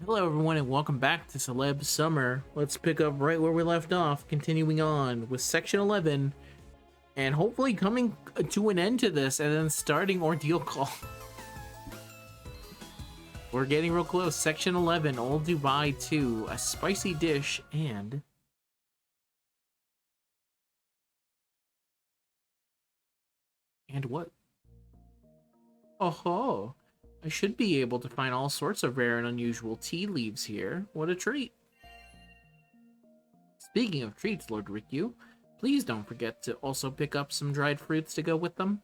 Hello, everyone, and welcome back to Celeb Summer. Let's pick up right where we left off, continuing on with Section 11, and hopefully coming to an end to this, and then starting Ordeal Call. We're getting real close. Section 11, Old Dubai 2, a spicy dish, and... And what? Oh, I should be able to find all sorts of rare and unusual tea leaves here. What a treat. Speaking of treats, Lord Rikyu, please don't forget to also pick up some dried fruits to go with them.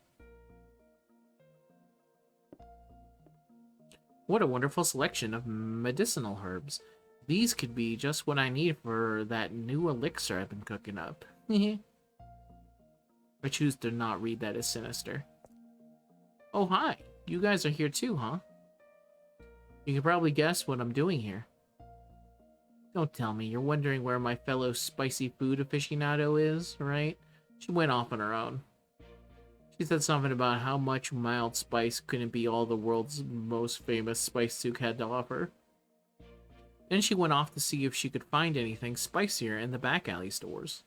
What a wonderful selection of medicinal herbs. These could be just what I need for that new elixir I've been cooking up. I choose to not read that as sinister. Oh, hi. You guys are here too, huh? You can probably guess what I'm doing here. Don't tell me you're wondering where my fellow spicy food aficionado is, right? She went off on her own. She said something about how much mild spice couldn't be all the world's most famous spice souk had to offer. Then she went off to see if she could find anything spicier in the back alley stores.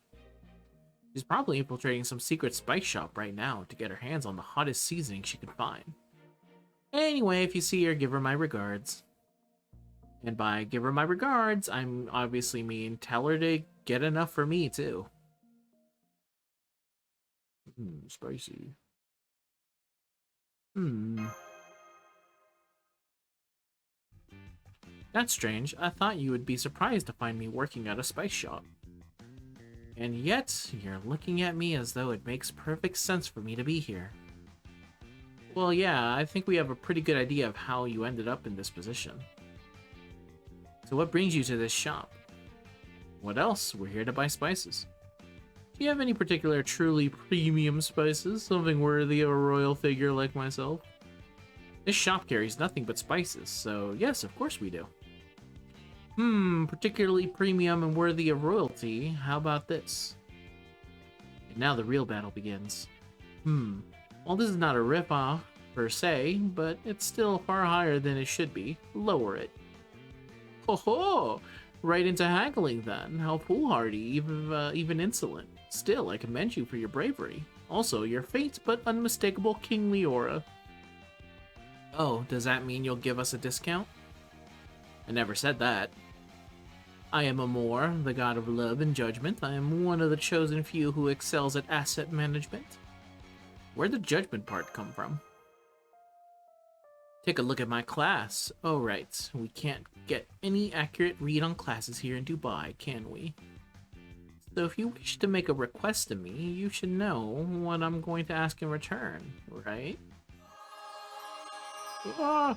She's probably infiltrating some secret spice shop right now to get her hands on the hottest seasoning she could find. Anyway, if you see her, give her my regards. And by give her my regards, I'm obviously mean tell her to get enough for me, too. Spicy. That's strange. I thought you would be surprised to find me working at a spice shop. And yet, you're looking at me as though it makes perfect sense for me to be here. Well, yeah, I think we have a pretty good idea of how you ended up in this position. So what brings you to this shop? What else? We're here to buy spices. Do you have any particular truly premium spices? Something worthy of a royal figure like myself? This shop carries nothing but spices, so yes, of course we do. Particularly premium and worthy of royalty. How about this? And now the real battle begins. Well, this is not a ripoff, per se, but it's still far higher than it should be. Lower it. Ho ho! Right into haggling, then. How foolhardy, even insolent. Still, I commend you for your bravery. Also, your faint but unmistakable kingly aura. Oh, does that mean you'll give us a discount? I never said that. I am Amor, the god of love and judgment. I am one of the chosen few who excels at asset management. Where'd the judgment part come from? Take a look at my class. Oh, right. We can't get any accurate read on classes here in Dubai, can we? So if you wish to make a request to me, you should know what I'm going to ask in return, right? Ah!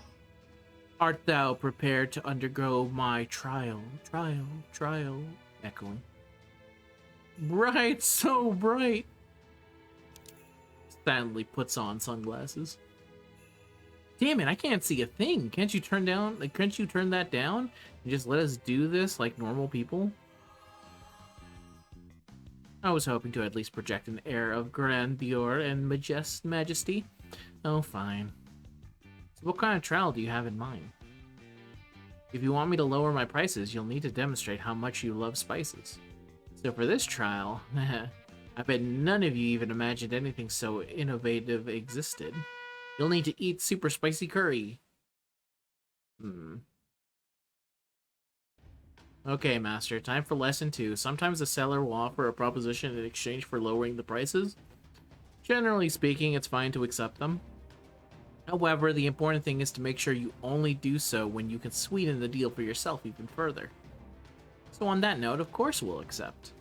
Art thou prepared to undergo my trial? Trial. Echoing. Bright, so bright. Stanley puts on sunglasses. Damn it, I can't see a thing. Can't you turn that down and just let us do this like normal people? I was hoping to at least project an air of grandeur and majesty. Oh, fine. So what kind of trial do you have in mind? If you want me to lower my prices, you'll need to demonstrate how much you love spices. So for this trial, I bet none of you even imagined anything so innovative existed. You'll need to eat super spicy curry. Okay, Master, time for lesson 2. Sometimes the seller will offer a proposition in exchange for lowering the prices. Generally speaking, it's fine to accept them. However, the important thing is to make sure you only do so when you can sweeten the deal for yourself even further. So on that note, of course we'll accept.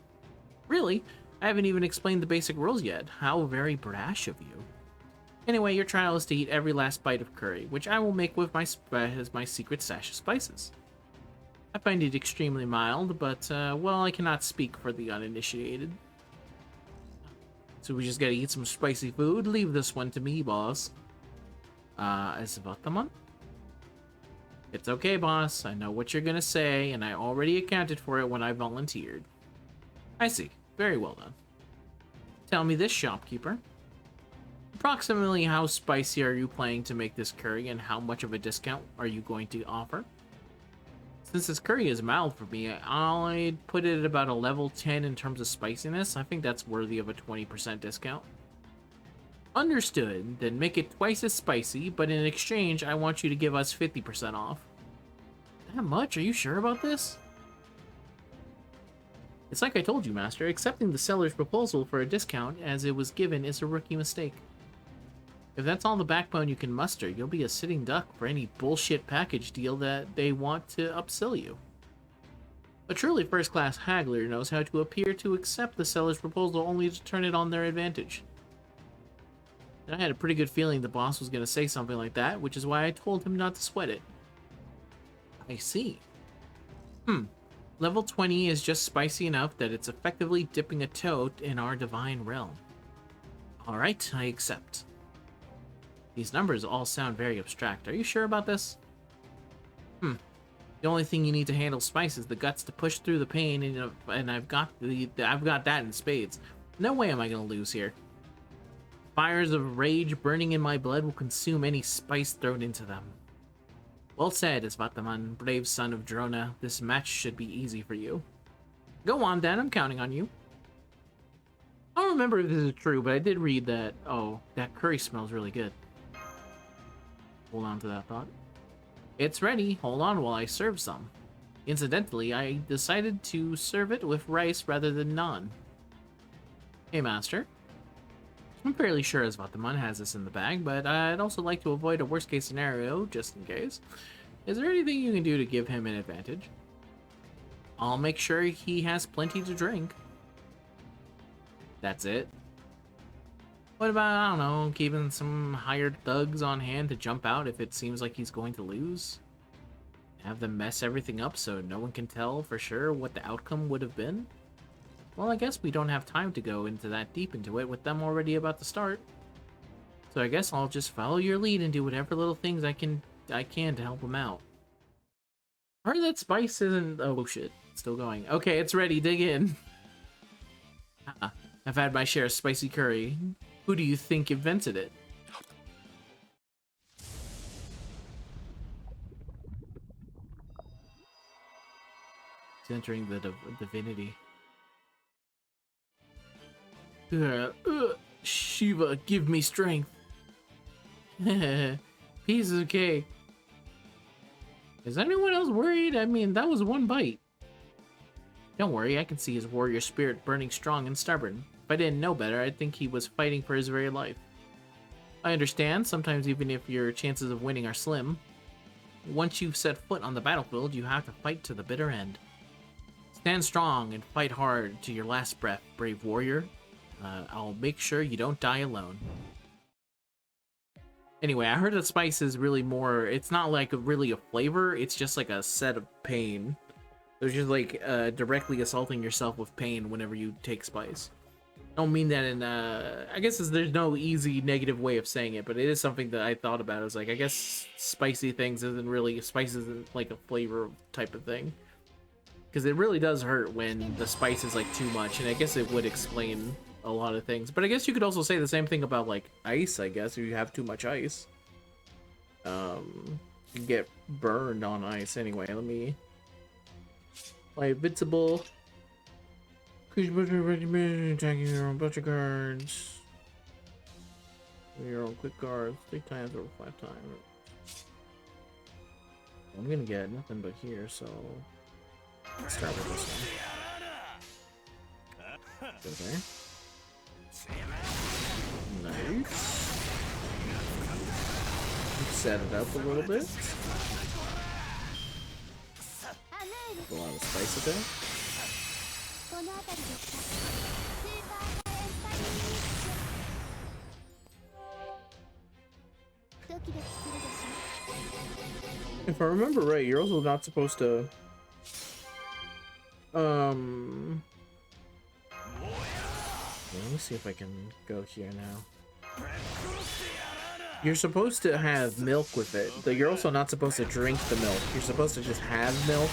Really? I haven't even explained the basic rules yet. How very brash of you. Anyway, your trial is to eat every last bite of curry, which I will make with my secret stash of spices. I find it extremely mild, but, well, I cannot speak for the uninitiated. So we just gotta eat some spicy food? Leave this one to me, boss. Is Vataman? It's okay, boss. I know what you're gonna say, and I already accounted for it when I volunteered. I see. Very well done. Tell me this, shopkeeper. Approximately how spicy are you planning to make this curry, and how much of a discount are you going to offer? Since this curry is mild for me, I'd put it at about a level 10 in terms of spiciness. I think that's worthy of a 20% discount. Understood. Then make it twice as spicy, but in exchange, I want you to give us 50% off. That much? Are you sure about this? It's like I told you, Master. Accepting the seller's proposal for a discount as it was given is a rookie mistake. If that's all the backbone you can muster, you'll be a sitting duck for any bullshit package deal that they want to upsell you. A truly first-class haggler knows how to appear to accept the seller's proposal only to turn it on their advantage. And I had a pretty good feeling the boss was going to say something like that, which is why I told him not to sweat it. I see. Level 20 is just spicy enough that it's effectively dipping a toe in our divine realm. Alright, I accept. These numbers all sound very abstract. Are you sure about this? The only thing you need to handle spice is the guts to push through the pain, and I've got that in spades. No way am I going to lose here. Fires of rage burning in my blood will consume any spice thrown into them. Well said, Isvataman, brave son of Drona. This match should be easy for you. Go on, Dan. I'm counting on you. I don't remember if this is true, but I did read that, oh, that curry smells really good. Hold on to that thought. It's ready. Hold on while I serve some. Incidentally, I decided to serve it with rice rather than naan. Hey, Master. I'm fairly sure Isvataman has this in the bag, but I'd also like to avoid a worst-case scenario, just in case. Is there anything you can do to give him an advantage? I'll make sure he has plenty to drink. That's it. What about, I don't know, keeping some hired thugs on hand to jump out if it seems like he's going to lose? Have them mess everything up so no one can tell for sure what the outcome would have been? Well, I guess we don't have time to go into that deep into it with them already about to start. So I guess I'll just follow your lead and do whatever little things I can to help them out. I heard that spice isn't... Oh, shit. It's still going. Okay, it's ready. Dig in. I've had my share of spicy curry. Who do you think invented it? It's entering the divinity. Shiva, give me strength. Piece of cake. Is anyone else worried? I mean, that was one bite. Don't worry, I can see his warrior spirit burning strong and stubborn. If I didn't know better, I'd think he was fighting for his very life. I understand, sometimes even if your chances of winning are slim. Once you've set foot on the battlefield, you have to fight to the bitter end. Stand strong and fight hard to your last breath, brave warrior. I'll make sure you don't die alone. Anyway, I heard that spice is really more... It's not like really a flavor, it's just like a set of pain. It's just like directly assaulting yourself with pain whenever you take spice. I don't mean that in... I guess there's no easy negative way of saying it, but it is something that I thought about. I was like, I guess spicy things isn't really... Spice isn't like a flavor type of thing. Because it really does hurt when the spice is like too much, and I guess it would explain a lot of things. But I guess you could also say the same thing about like ice, I guess, if you have too much ice. You get burned on ice. Anyway, let me... My invincible... Attacking your own bunch of cards. Your own quick cards 3 times or 5 times. I'm gonna get nothing but here, so... Let's start with this one. Okay. Nice. Let's set it up a little bit. A lot of spice a bit. If I remember right, you're also not supposed to... Let me see if I can go here now. You're supposed to have milk with it, but you're also not supposed to drink the milk. You're supposed to just have milk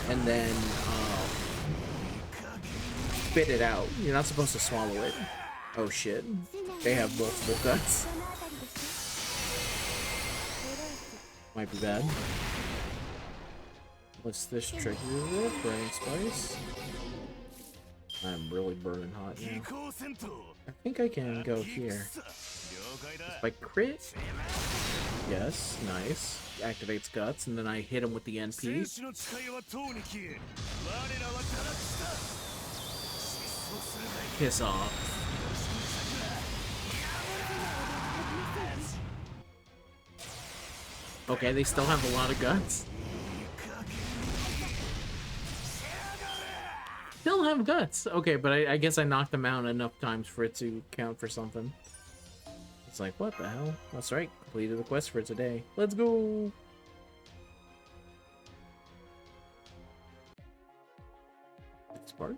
and then spit it out. You're not supposed to swallow it. Oh shit. They have multiple guts. Might be bad. What's this trigger with? Burning spice? I'm really burning hot now. I think I can go here. If I crit? Yes, nice. Activates guts, and then I hit him with the NP. Piss off. Okay, they still have a lot of guts. Still have guts. Okay, but I guess I knocked them out enough times for it to count for something. It's like, what the hell? That's right, completed the quest for today. Let's go! This part?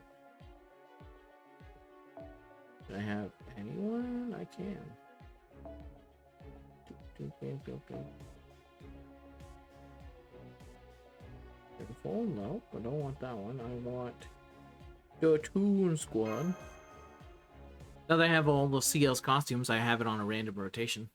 Can I have anyone? I can. Beautiful? No, I don't want that one. I want the Toon Squad. Now that I have all the CL's costumes, I have it on a random rotation.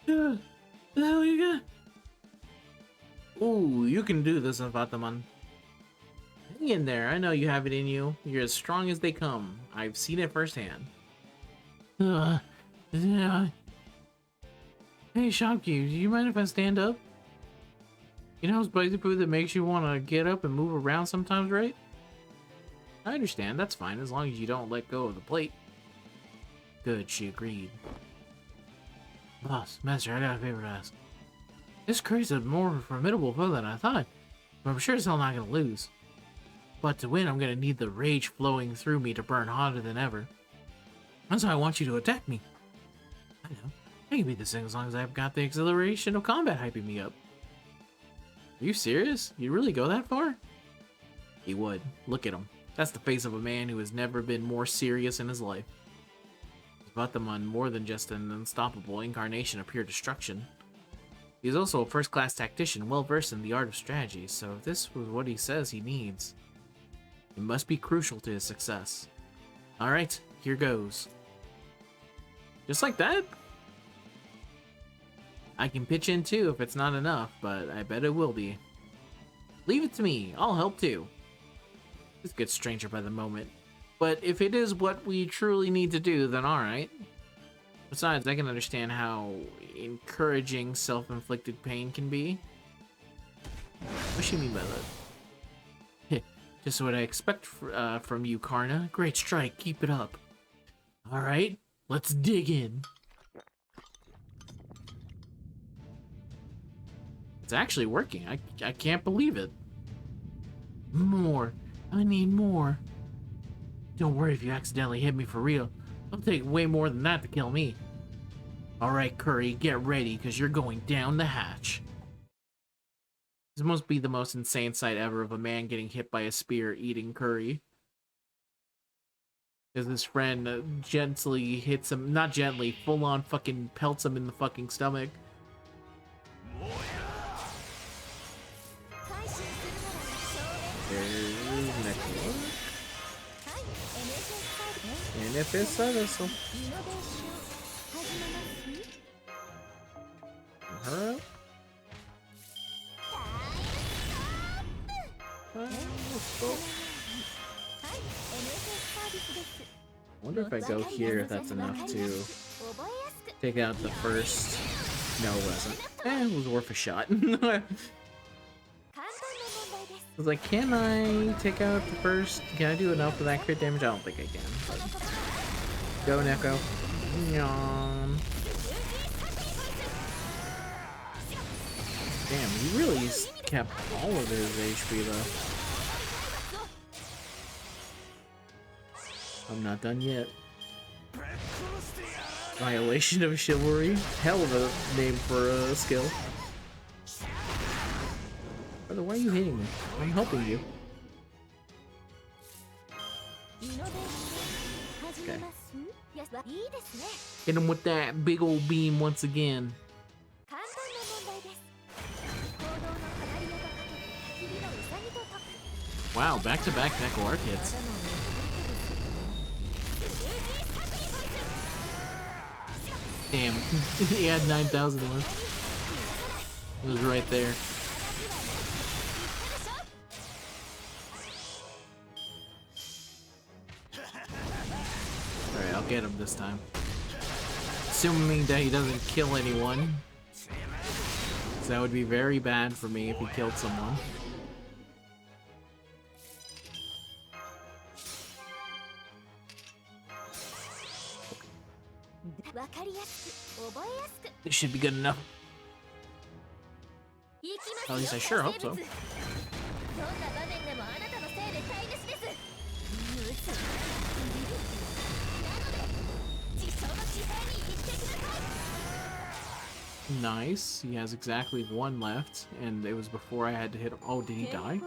The hell you got? Ooh, you can do this, Vataman. Hang in there. I know you have it in you. You're as strong as they come. I've seen it firsthand. Hey, Shopkeep, do you mind if I stand up? You know spicy food that makes you want to get up and move around sometimes, right? I understand. That's fine, as long as you don't let go of the plate. Good, she agreed. Boss, Master, I got a favor to ask. This curry's a more formidable foe than I thought, but I'm sure as hell not gonna lose. But to win, I'm gonna need the rage flowing through me to burn hotter than ever. That's why I want you to attack me. I know. I can beat this thing as long as I've got the exhilaration of combat hyping me up. Are you serious? You'd really go that far? He would. Look at him. That's the face of a man who has never been more serious in his life. Vataman more than just an unstoppable incarnation of pure destruction. He's also a first-class tactician, well-versed in the art of strategy, so if this was what he says he needs, it must be crucial to his success. Alright, here goes. Just like that? I can pitch in too if it's not enough, but I bet it will be. Leave it to me, I'll help too. This gets stranger by the moment. But if it is what we truly need to do, then alright. Besides, I can understand how encouraging self-inflicted pain can be. What do you mean by that? Just what I expect from you, Karna. Great strike, keep it up. Alright, let's dig in. It's actually working. I can't believe it. More. I need more. Don't worry if you accidentally hit me for real. It'll take way more than that to kill me. Alright, Curry, get ready, because you're going down the hatch. This must be the most insane sight ever of a man getting hit by a spear eating Curry. As his friend gently hits him, not gently, full on fucking pelts him in the fucking stomach. There's next one. And if it's so. Her up. I wonder if I go here if that's enough to take out the first. No, it wasn't. It was worth a shot. I was like, can I take out the first? Can I do enough for that crit damage? I don't think I can. But... Go, Neko. Yum. Damn, he really kept all of his HP though. I'm not done yet. Violation of Chivalry. Hell of a name for a skill. Brother, why are you hitting me? I'm helping you. Okay. Hit him with that big old beam once again. Wow, back-to-back Neko Arc hits. Damn, he had 9,000 left. It was right there. Alright, I'll get him this time. Assuming that he doesn't kill anyone. So that would be very bad for me if he killed someone. This should be good enough. At least I sure hope so. Nice. He has exactly one left, and it was before I had to hit him. Oh, did he die?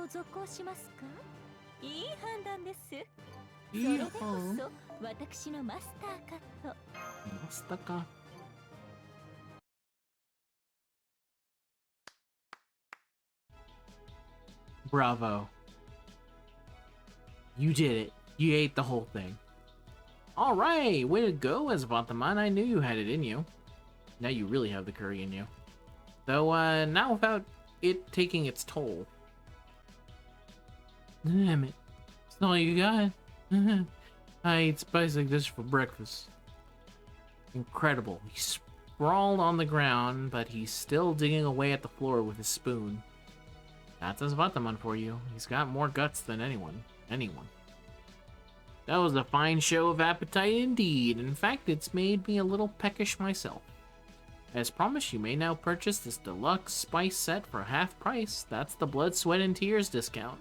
Mastaka. Bravo. You did it. You ate the whole thing. Alright, way to go, Azvathaman. I knew you had it in you. Now you really have the curry in you. Though, now without it taking its toll. Damn it. That's all you got? I ate spice like this for breakfast. Incredible. He sprawled on the ground, but he's still digging away at the floor with his spoon. That's Azvathaman for you. He's got more guts than anyone. That was a fine show of appetite indeed. In fact, it's made me a little peckish myself. As promised, you may now purchase this deluxe spice set for half price. That's the blood, sweat, and tears discount.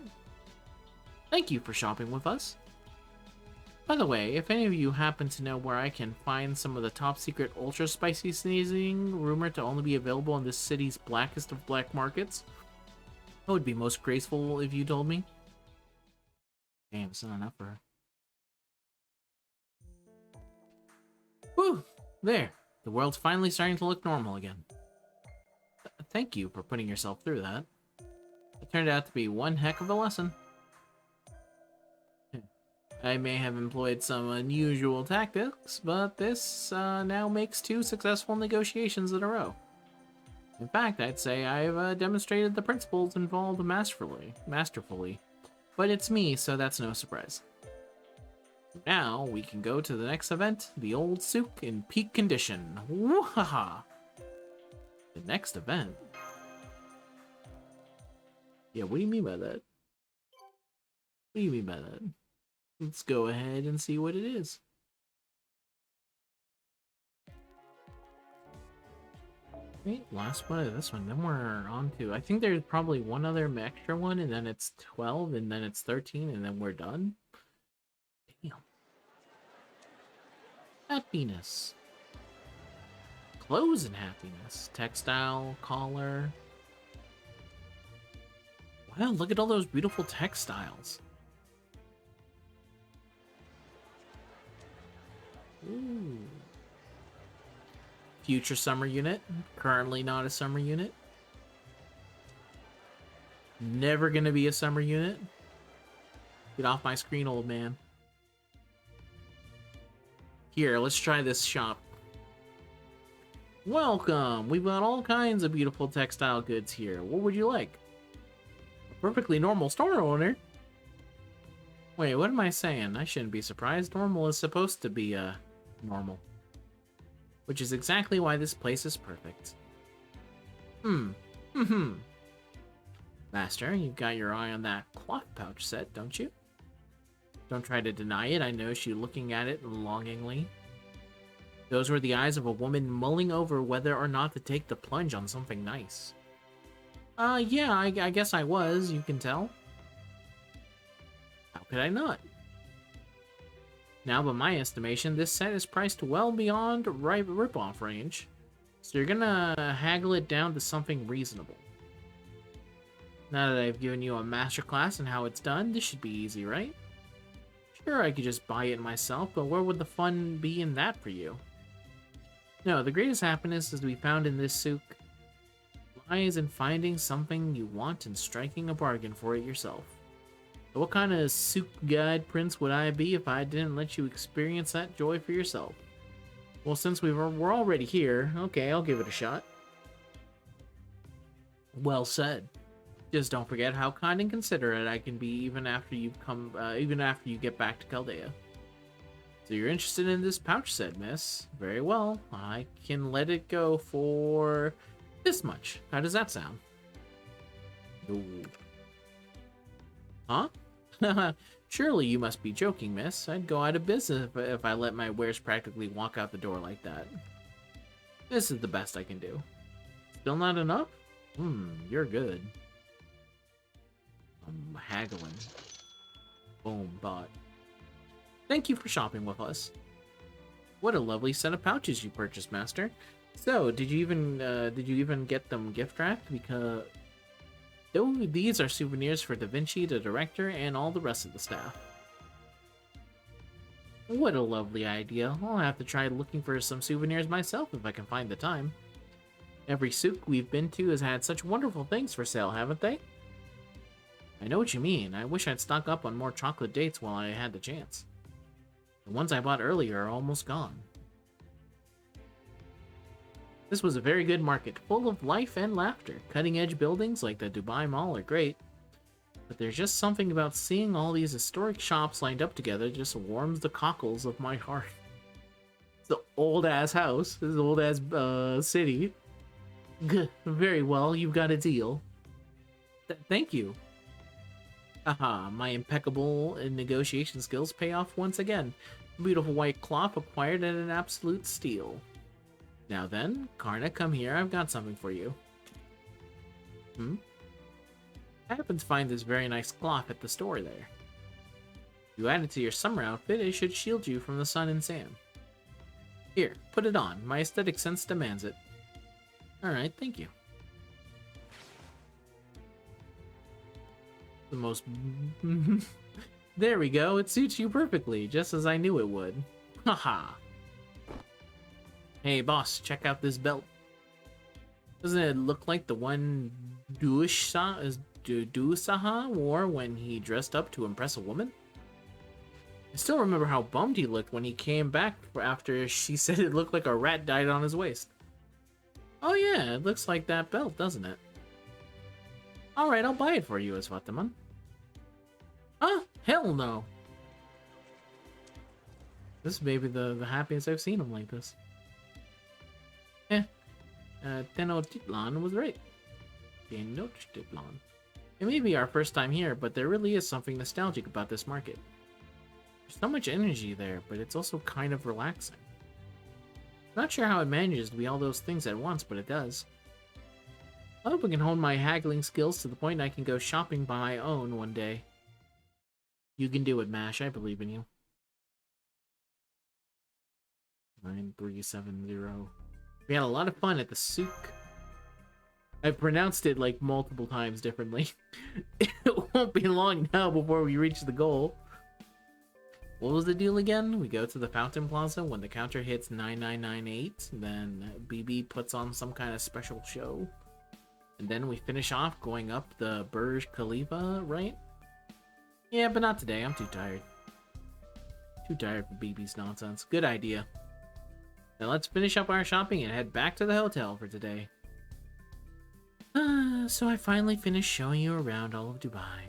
Thank you for shopping with us. By the way, if any of you happen to know where I can find some of the top secret ultra spicy seasoning rumored to only be available in this city's blackest of black markets, I would be most graceful if you told me. Damn, it's not enough for her. Whew! There. The world's finally starting to look normal again. Thank you for putting yourself through that. It turned out to be one heck of a lesson. I may have employed some unusual tactics, but this now makes 2 successful negotiations in a row. In fact, I'd say I've demonstrated the principles involved masterfully. But it's me, so that's no surprise. Now, we can go to the next event, the old souk in peak condition. Woo-ha-ha! The next event? Yeah, what do you mean by that? What do you mean by that? Let's go ahead and see what it is. Wait, last one of this one, then we're on to... I think there's probably one other extra one, and then it's 12, and then it's 13, and then we're done. Damn. Happiness. Clothes and happiness. Textile, collar. Wow, look at all those beautiful textiles. Ooh. Future summer unit. Currently not a summer unit. Never gonna be a summer unit. Get off my screen, old man. Here, let's try this shop. Welcome! We've got all kinds of beautiful textile goods here. What would you like? A perfectly normal store owner? Wait, what am I saying? I shouldn't be surprised. Normal is supposed to be, normal. Which is exactly why this place is perfect. Master, you've got your eye on that cloth pouch set, don't you? Don't try to deny it, I noticed you looking at it longingly. Those were the eyes of a woman mulling over whether or not to take the plunge on something nice. Yeah, I guess I was, you can tell. How could I not? Now, by my estimation, this set is priced well beyond rip-off range, so you're gonna haggle it down to something reasonable. Now that I've given you a masterclass in how it's done, this should be easy, right? Sure, I could just buy it myself, but where would the fun be in that for you? No, the greatest happiness is to be found in this souk lies in finding something you want and striking a bargain for it yourself. What kind of soup guide prince would I be if I didn't let you experience that joy for yourself? Well, since we're already here, okay, I'll give it a shot. Well said. Just don't forget how kind and considerate I can be even after you get back to Chaldea. So you're interested in this pouch set, miss? Very well. I can let it go for this much. How does that sound? Ooh. Huh? Surely you must be joking, miss. I'd go out of business if I let my wares practically walk out the door like that. This is the best I can do. Still not enough? You're good. I'm haggling. Boom, bought. Thank you for shopping with us. What a lovely set of pouches you purchased, master. So, did you even get them gift wrapped? Because these are souvenirs for Da Vinci, the director, and all the rest of the staff. What a lovely idea. I'll have to try looking for some souvenirs myself if I can find the time. Every souk we've been to has had such wonderful things for sale, haven't they? I know what you mean. I wish I'd stock up on more chocolate dates while I had the chance. The ones I bought earlier are almost gone. This was a very good market, full of life and laughter. Cutting-edge buildings like the Dubai Mall are great, but there's just something about seeing all these historic shops lined up together just warms the cockles of my heart. It's an old-ass house. This is an old-ass city. Very well, you've got a deal. Thank you. Haha, my impeccable negotiation skills pay off once again. Beautiful white cloth acquired at an absolute steal. Now then, Karna, come here. I've got something for you. I happened to find this very nice cloth at the store there. If you add it to your summer outfit, it should shield you from the sun and sand. Here, put it on. My aesthetic sense demands it. Alright, thank you. The most... There we go. It suits you perfectly, just as I knew it would. Haha. Hey, boss, check out this belt. Doesn't it look like the one Dusaha wore when he dressed up to impress a woman? I still remember how bummed he looked when he came back after she said it looked like a rat died on his waist. Oh yeah, it looks like that belt, doesn't it? Alright, I'll buy it for you, Aswataman. Huh? Hell no! This may be the happiest I've seen him like this. Tenochtitlan was right. Tenochtitlan. It may be our first time here, but there really is something nostalgic about this market. There's so much energy there, but it's also kind of relaxing. Not sure how it manages to be all those things at once, but it does. I hope I can hone my haggling skills to the point I can go shopping by my own one day. You can do it, Mash. I believe in you. 9370. We had a lot of fun at the souk. I pronounced it like multiple times differently. It won't be long now before we reach the goal. What was the deal again? We go to the Fountain Plaza when the counter hits 9998. Then BB puts on some kind of special show. And then we finish off going up the Burj Khalifa, right? Yeah, but not today. I'm too tired. Too tired for BB's nonsense. Good idea. Now let's finish up our shopping and head back to the hotel for today. So I finally finished showing you around all of Dubai. I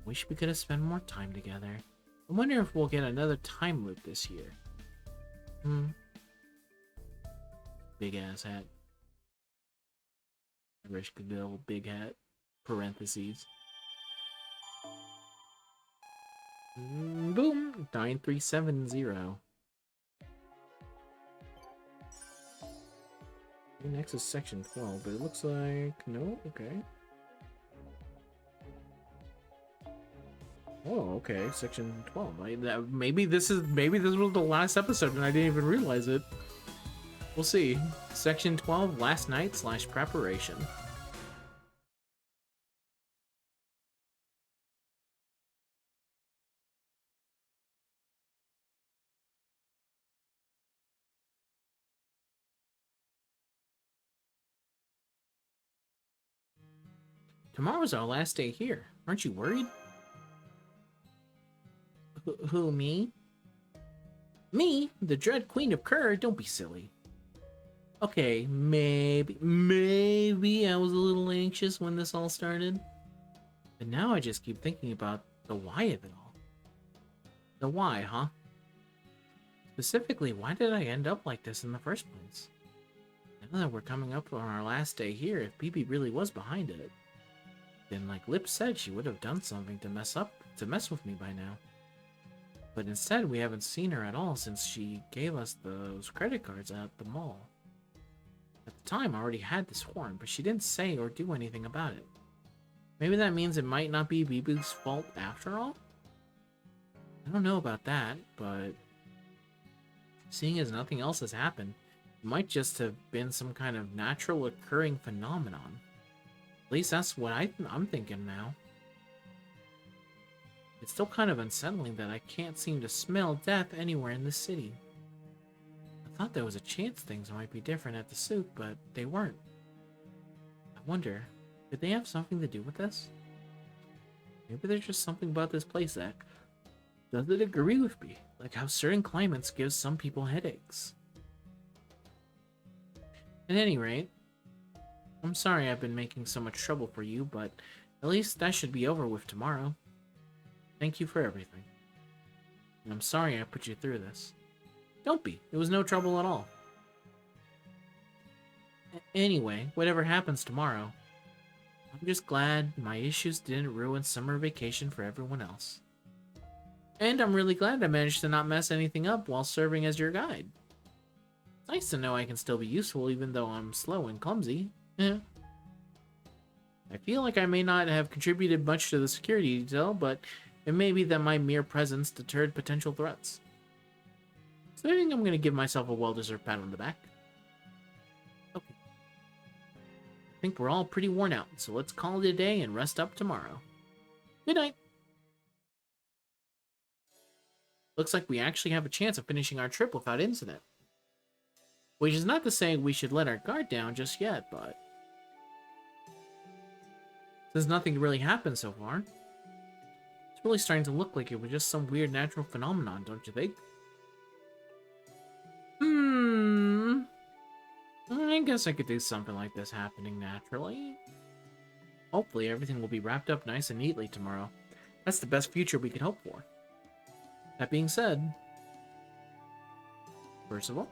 wish we could have spent more time together. I wonder if we'll get another time loop this year. Big ass hat. Irish Cavill, big hat. Parentheses. Boom! 9370. Next is section 12, but it looks like... No? Okay. Oh, okay. Section 12. Maybe this was the last episode and I didn't even realize it. We'll see. Section 12, last night / preparation. Tomorrow's our last day here. Aren't you worried? Who, me? Me? The Dread Queen of Kerr? Don't be silly. Okay, maybe I was a little anxious when this all started. But now I just keep thinking about the why of it all. The why, huh? Specifically, why did I end up like this in the first place? Now that we're coming up on our last day here, if Bibi really was behind it, then like Lip said, she would have done something to mess with me by now. But instead, we haven't seen her at all since she gave us those credit cards at the mall. At the time, I already had this horn, but she didn't say or do anything about it. Maybe that means it might not be Bibi's fault after all? I don't know about that, but seeing as nothing else has happened, it might just have been some kind of natural occurring phenomenon. At least that's what I'm thinking now. It's still kind of unsettling that I can't seem to smell death anywhere in this city. I thought there was a chance things might be different at the souk, but they weren't. I wonder, did they have something to do with this? Maybe there's just something about this place that doesn't agree with me, like how certain climates give some people headaches. At any rate, I'm sorry I've been making so much trouble for you, but at least that should be over with tomorrow. Thank you for everything. And I'm sorry I put you through this. Don't be. It was no trouble at all. Anyway, whatever happens tomorrow, I'm just glad my issues didn't ruin summer vacation for everyone else. And I'm really glad I managed to not mess anything up while serving as your guide. It's nice to know I can still be useful even though I'm slow and clumsy. I feel like I may not have contributed much to the security detail, but it may be that my mere presence deterred potential threats. So I think I'm going to give myself a well-deserved pat on the back. Okay. I think we're all pretty worn out, so let's call it a day and rest up tomorrow. Good night. Looks like we actually have a chance of finishing our trip without incident. Which is not to say we should let our guard down just yet, but since nothing really happened so far, it's really starting to look like it was just some weird natural phenomenon, don't you think? I guess I could do something like this happening naturally. Hopefully everything will be wrapped up nice and neatly tomorrow. That's the best future we could hope for. That being said, Percival?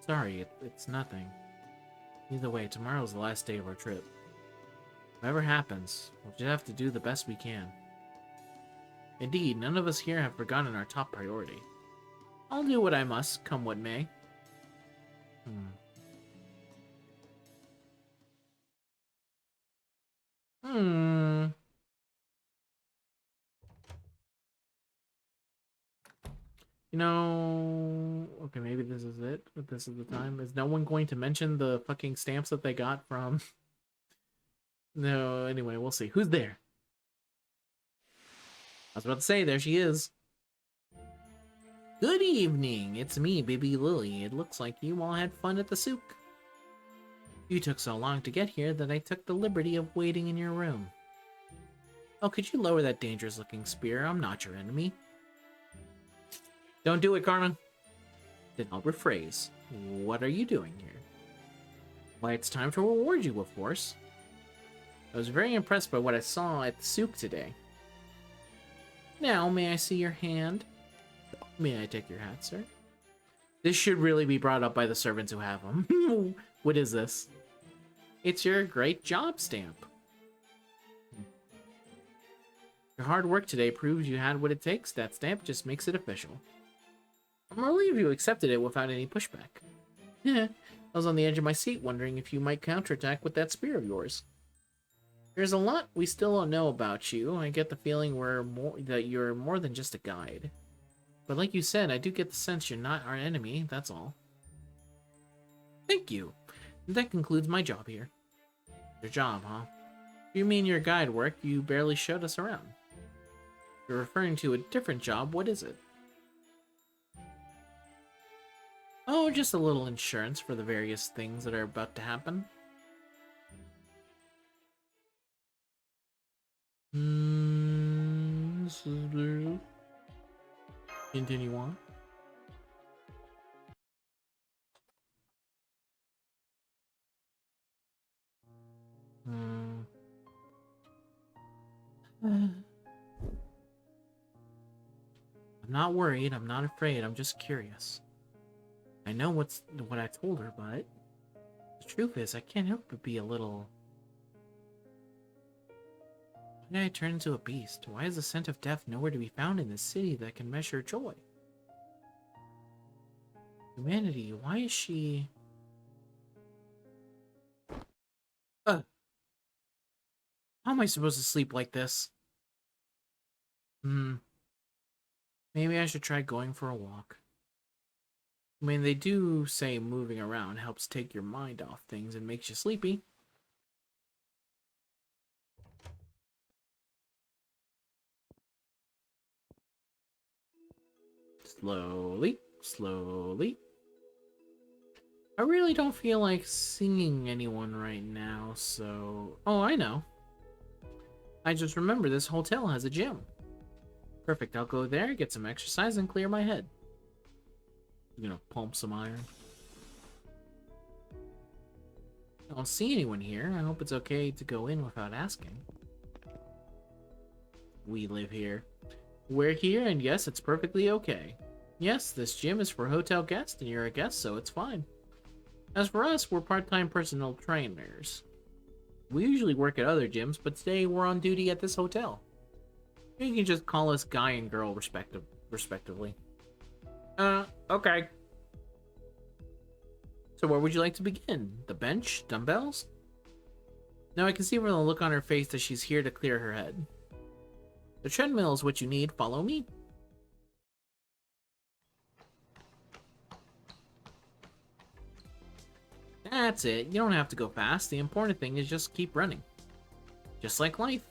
Sorry, it's nothing. Either way, tomorrow's the last day of our trip. Whatever happens, we'll just have to do the best we can. Indeed, none of us here have forgotten our top priority. I'll do what I must, come what may. You know... Okay, maybe this is it, but this is the time. Is no one going to mention the fucking stamps that they got from... No, anyway, we'll see. Who's there? I was about to say, there she is. Good evening, it's me, Bibi Lily. It looks like you all had fun at the souk. You took so long to get here that I took the liberty of waiting in your room. Oh, could you lower that dangerous-looking spear? I'm not your enemy. Don't do it, Carmen. Then I'll rephrase. What are you doing here? Why, it's time to reward you, of course. I was very impressed by what I saw at the souk today. Now, may I see your hand? May I take your hat, sir? This should really be brought up by the servants who have them. What is this? It's your great job stamp. Your hard work today proves you had what it takes. That stamp just makes it official. I'm relieved you accepted it without any pushback. I was on the edge of my seat wondering if you might counterattack with that spear of yours. There's a lot we still don't know about you. I get the feeling that you're more than just a guide. But like you said, I do get the sense you're not our enemy, that's all. Thank you. That concludes my job here. Your job, huh? If you mean your guide work, you barely showed us around. If you're referring to a different job, what is it? Oh, just a little insurance for the various things that are about to happen. This is blue. Continue on. Hmm. I'm not worried. I'm not afraid. I'm just curious. I know what I told her, but the truth is, I can't help but be a little. Why did I turn into a beast? Why is the scent of death nowhere to be found in this city that can measure joy? Humanity, why is she... how am I supposed to sleep like this? Maybe I should try going for a walk. I mean, they do say moving around helps take your mind off things and makes you sleepy. Slowly, slowly. I really don't feel like singing anyone right now, so... Oh, I know. I just remember this hotel has a gym. Perfect, I'll go there, get some exercise, and clear my head. I'm gonna pump some iron. I don't see anyone here. I hope it's okay to go in without asking. We live here. We're here, and yes, it's perfectly okay. Yes, this gym is for hotel guests, and you're a guest, so it's fine. As for us, we're part-time personal trainers. We usually work at other gyms, but today we're on duty at this hotel. You can just call us guy and girl respectively. Okay. So where would you like to begin? The bench? Dumbbells? Now I can see from the look on her face that she's here to clear her head. The treadmill is what you need. Follow me. That's it. You don't have to go fast. The important thing is just keep running. Just like life.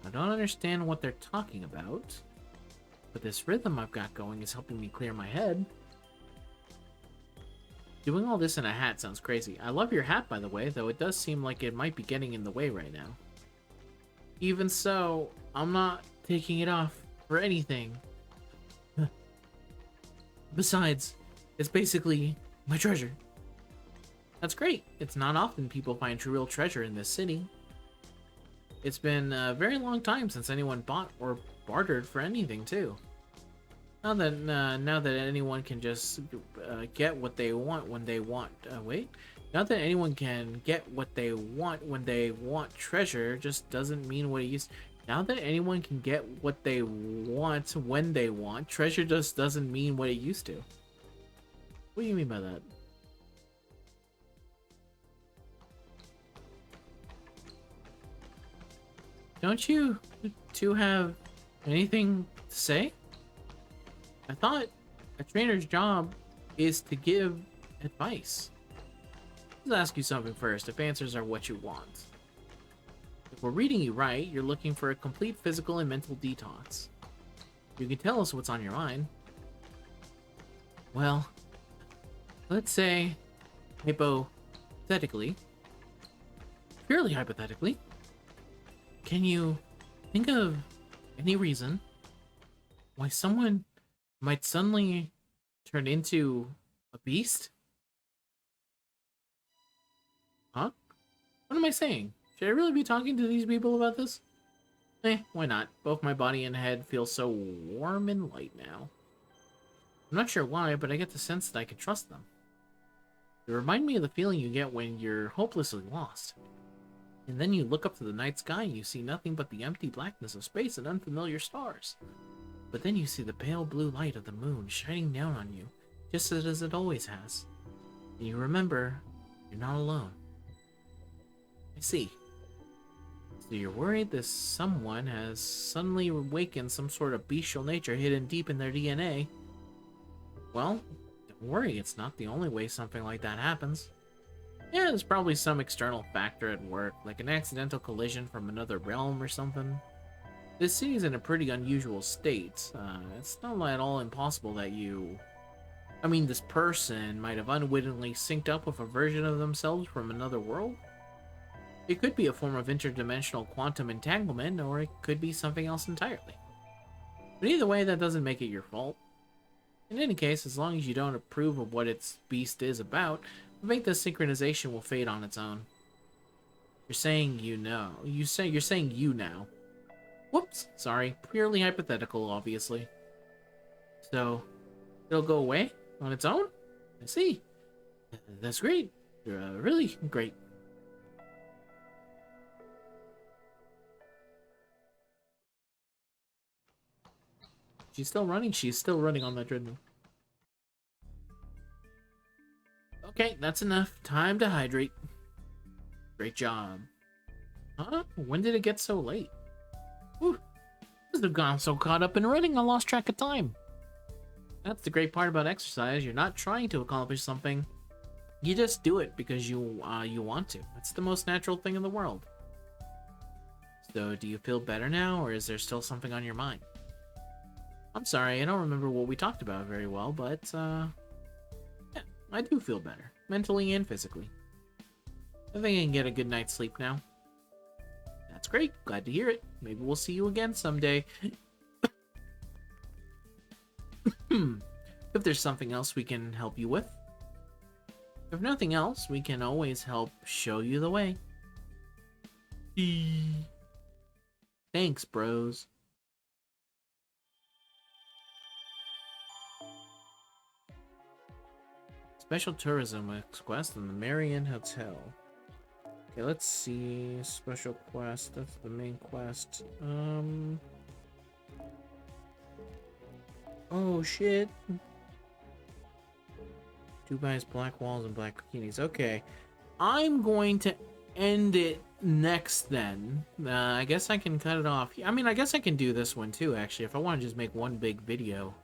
I don't understand what they're talking about, but this rhythm I've got going is helping me clear my head. Doing all this in a hat sounds crazy. I love your hat, by the way, though it does seem like it might be getting in the way right now. Even so, I'm not taking it off for anything. Besides, it's basically my treasure. That's great. It's not often people find true real treasure in this city. It's been a very long time since anyone bought or bartered for anything, too. Now that anyone can just get what they want when they want. Now that anyone can get what they want when they want treasure, just doesn't mean what it used. Now that anyone can get what they want when they want, treasure just doesn't mean what it used to. What do you mean by that? Don't you two have anything to say? I thought a trainer's job is to give advice. Let's ask you something first, if answers are what you want. If we're reading you right, you're looking for a complete physical and mental detox. You can tell us what's on your mind. Well, let's say, hypothetically, purely hypothetically, can you think of any reason why someone might suddenly turn into a beast? Huh? What am I saying? Should I really be talking to these people about this? Why not? Both my body and head feel so warm and light now. I'm not sure why, but I get the sense that I can trust them. They remind me of the feeling you get when you're hopelessly lost. And then you look up to the night sky and you see nothing but the empty blackness of space and unfamiliar stars. But then you see the pale blue light of the moon shining down on you, just as it always has. And you remember, you're not alone. I see. So you're worried this someone has suddenly awakened some sort of bestial nature hidden deep in their DNA. Well, don't worry, it's not the only way something like that happens. Yeah, there's probably some external factor at work, like an accidental collision from another realm or something. This city's in a pretty unusual state. It's not at all impossible that this person might have unwittingly synced up with a version of themselves from another world. It could be a form of interdimensional quantum entanglement, or it could be something else entirely. But either way, that doesn't make it your fault. In any case, as long as you don't approve of what its beast is about, I think the synchronization will fade on its own. You're saying you know. You're saying you now. Whoops, sorry. Purely hypothetical, obviously. So, it'll go away on its own? I see. That's great. Really great. She's still running? She's still running on that treadmill. Okay, that's enough. Time to hydrate. Great job. Huh? When did it get so late? Whew. Must have gone so caught up in running I lost track of time. That's the great part about exercise. You're not trying to accomplish something. You just do it because you want to. It's the most natural thing in the world. So, do you feel better now, or is there still something on your mind? I'm sorry, I don't remember what we talked about very well, but, yeah, I do feel better, mentally and physically. I think I can get a good night's sleep now. That's great, glad to hear it. Maybe we'll see you again someday. If there's something else we can help you with. If nothing else, we can always help show you the way. Thanks, bros. Special tourism quest in the Marion Hotel. Okay, let's see. Special quest. That's the main quest. Oh shit. Dubai's black walls and black bikinis. Okay. I'm going to end it next then. I guess I can cut it off. I mean, I guess I can do this one too, actually. If I want to just make one big video,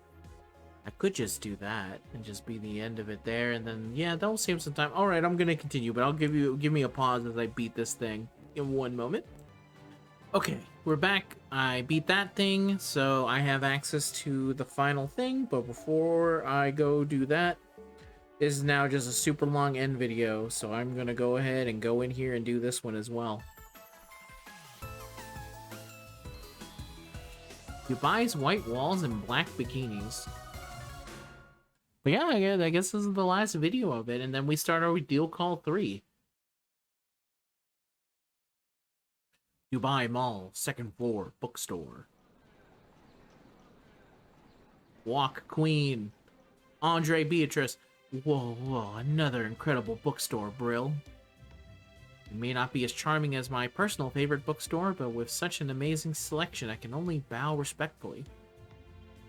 I could just do that and just be the end of it there. And then, yeah, that'll save some time. All right, I'm going to continue, but I'll give me a pause as I beat this thing in one moment. Okay, we're back. I beat that thing, so I have access to the final thing. But before I go do that, this is now just a super long end video, so I'm gonna go ahead and go in here and do this one as well. Dubai's white walls and black bikinis. But yeah, I guess this is the last video of it, and then we start our deal call 3. Dubai Mall, 2nd floor, bookstore. Walk Queen. Andre Beatrice. Whoa, another incredible bookstore, Brill. It may not be as charming as my personal favorite bookstore, but with such an amazing selection, I can only bow respectfully.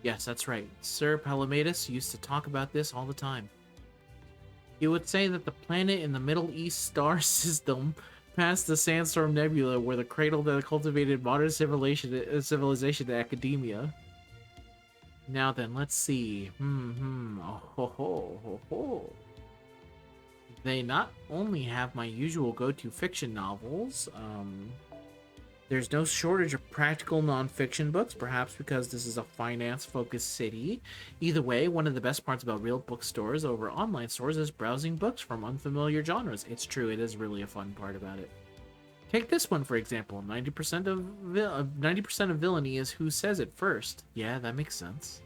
Yes, that's right. Sir Palamedes used to talk about this all the time. He would say that the planet in the Middle East star system past the Sandstorm Nebula were the cradle that cultivated modern civilization to academia. Now then, let's see. Oh ho. They not only have my usual go-to fiction novels, there's no shortage of practical non-fiction books, perhaps because this is a finance-focused city. Either way, one of the best parts about real bookstores over online stores is browsing books from unfamiliar genres. It's true, it is really a fun part about it. Take this one, for example. 90% of villainy is who says it first. Yeah, that makes sense.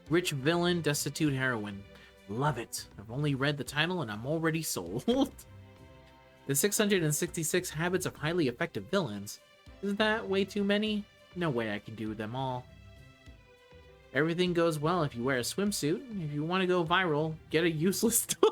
Rich villain, destitute heroine. Love it. I've only read the title and I'm already sold. The 666 Habits of Highly Effective Villains. Isn't that way too many? No way I can do them all. Everything goes well if you wear a swimsuit. If you want to go viral, get a useless toy.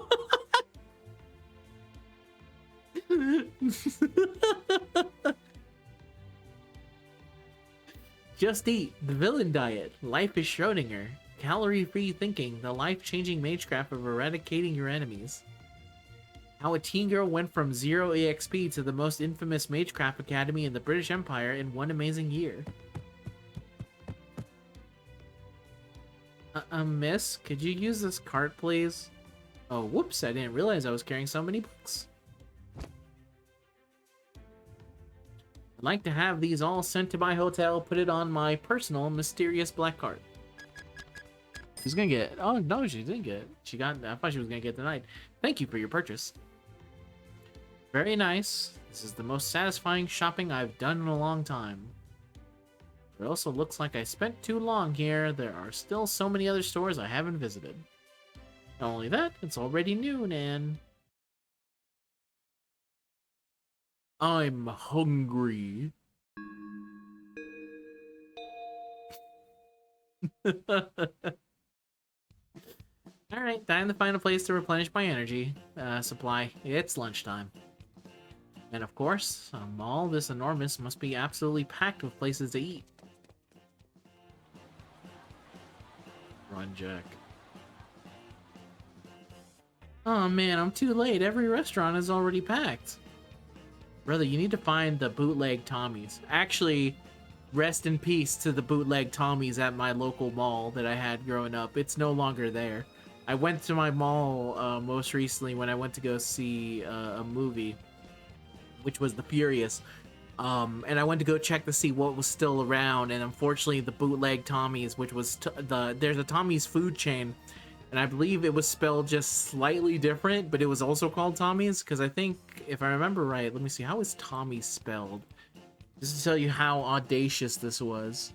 Just eat. The villain diet. Life is Schrodinger. Calorie-free thinking. The life-changing magecraft of eradicating your enemies. How a teen girl went from 0 EXP to the most infamous Magecraft Academy in the British Empire in one amazing year. Miss, could you use this cart, please? Oh, whoops, I didn't realize I was carrying so many books. I'd like to have these all sent to my hotel, put it on my personal mysterious black cart. She's gonna get... Oh, no, she didn't get it. She got... I thought she was gonna get denied. Thank you for your purchase. Very nice. This is the most satisfying shopping I've done in a long time. It also looks like I spent too long here. There are still so many other stores I haven't visited. Not only that, it's already noon and... I'm hungry. Alright, time to find a place to replenish my energy supply. It's lunchtime. And of course, a mall this enormous must be absolutely packed with places to eat. Run, Jack. Oh man, I'm too late. Every restaurant is already packed. Brother, you need to find the bootleg Tommies. Actually, rest in peace to the bootleg Tommies at my local mall that I had growing up. It's no longer there. I went to my mall most recently when I went to go see a movie, which was The Furious. And I went to go check to see what was still around, and unfortunately the bootleg Tommies, which was there's a Tommy's food chain, and I believe it was spelled just slightly different, but it was also called Tommy's, because I think, if I remember right, let me see, how is Tommy spelled? Just to tell you how audacious this was.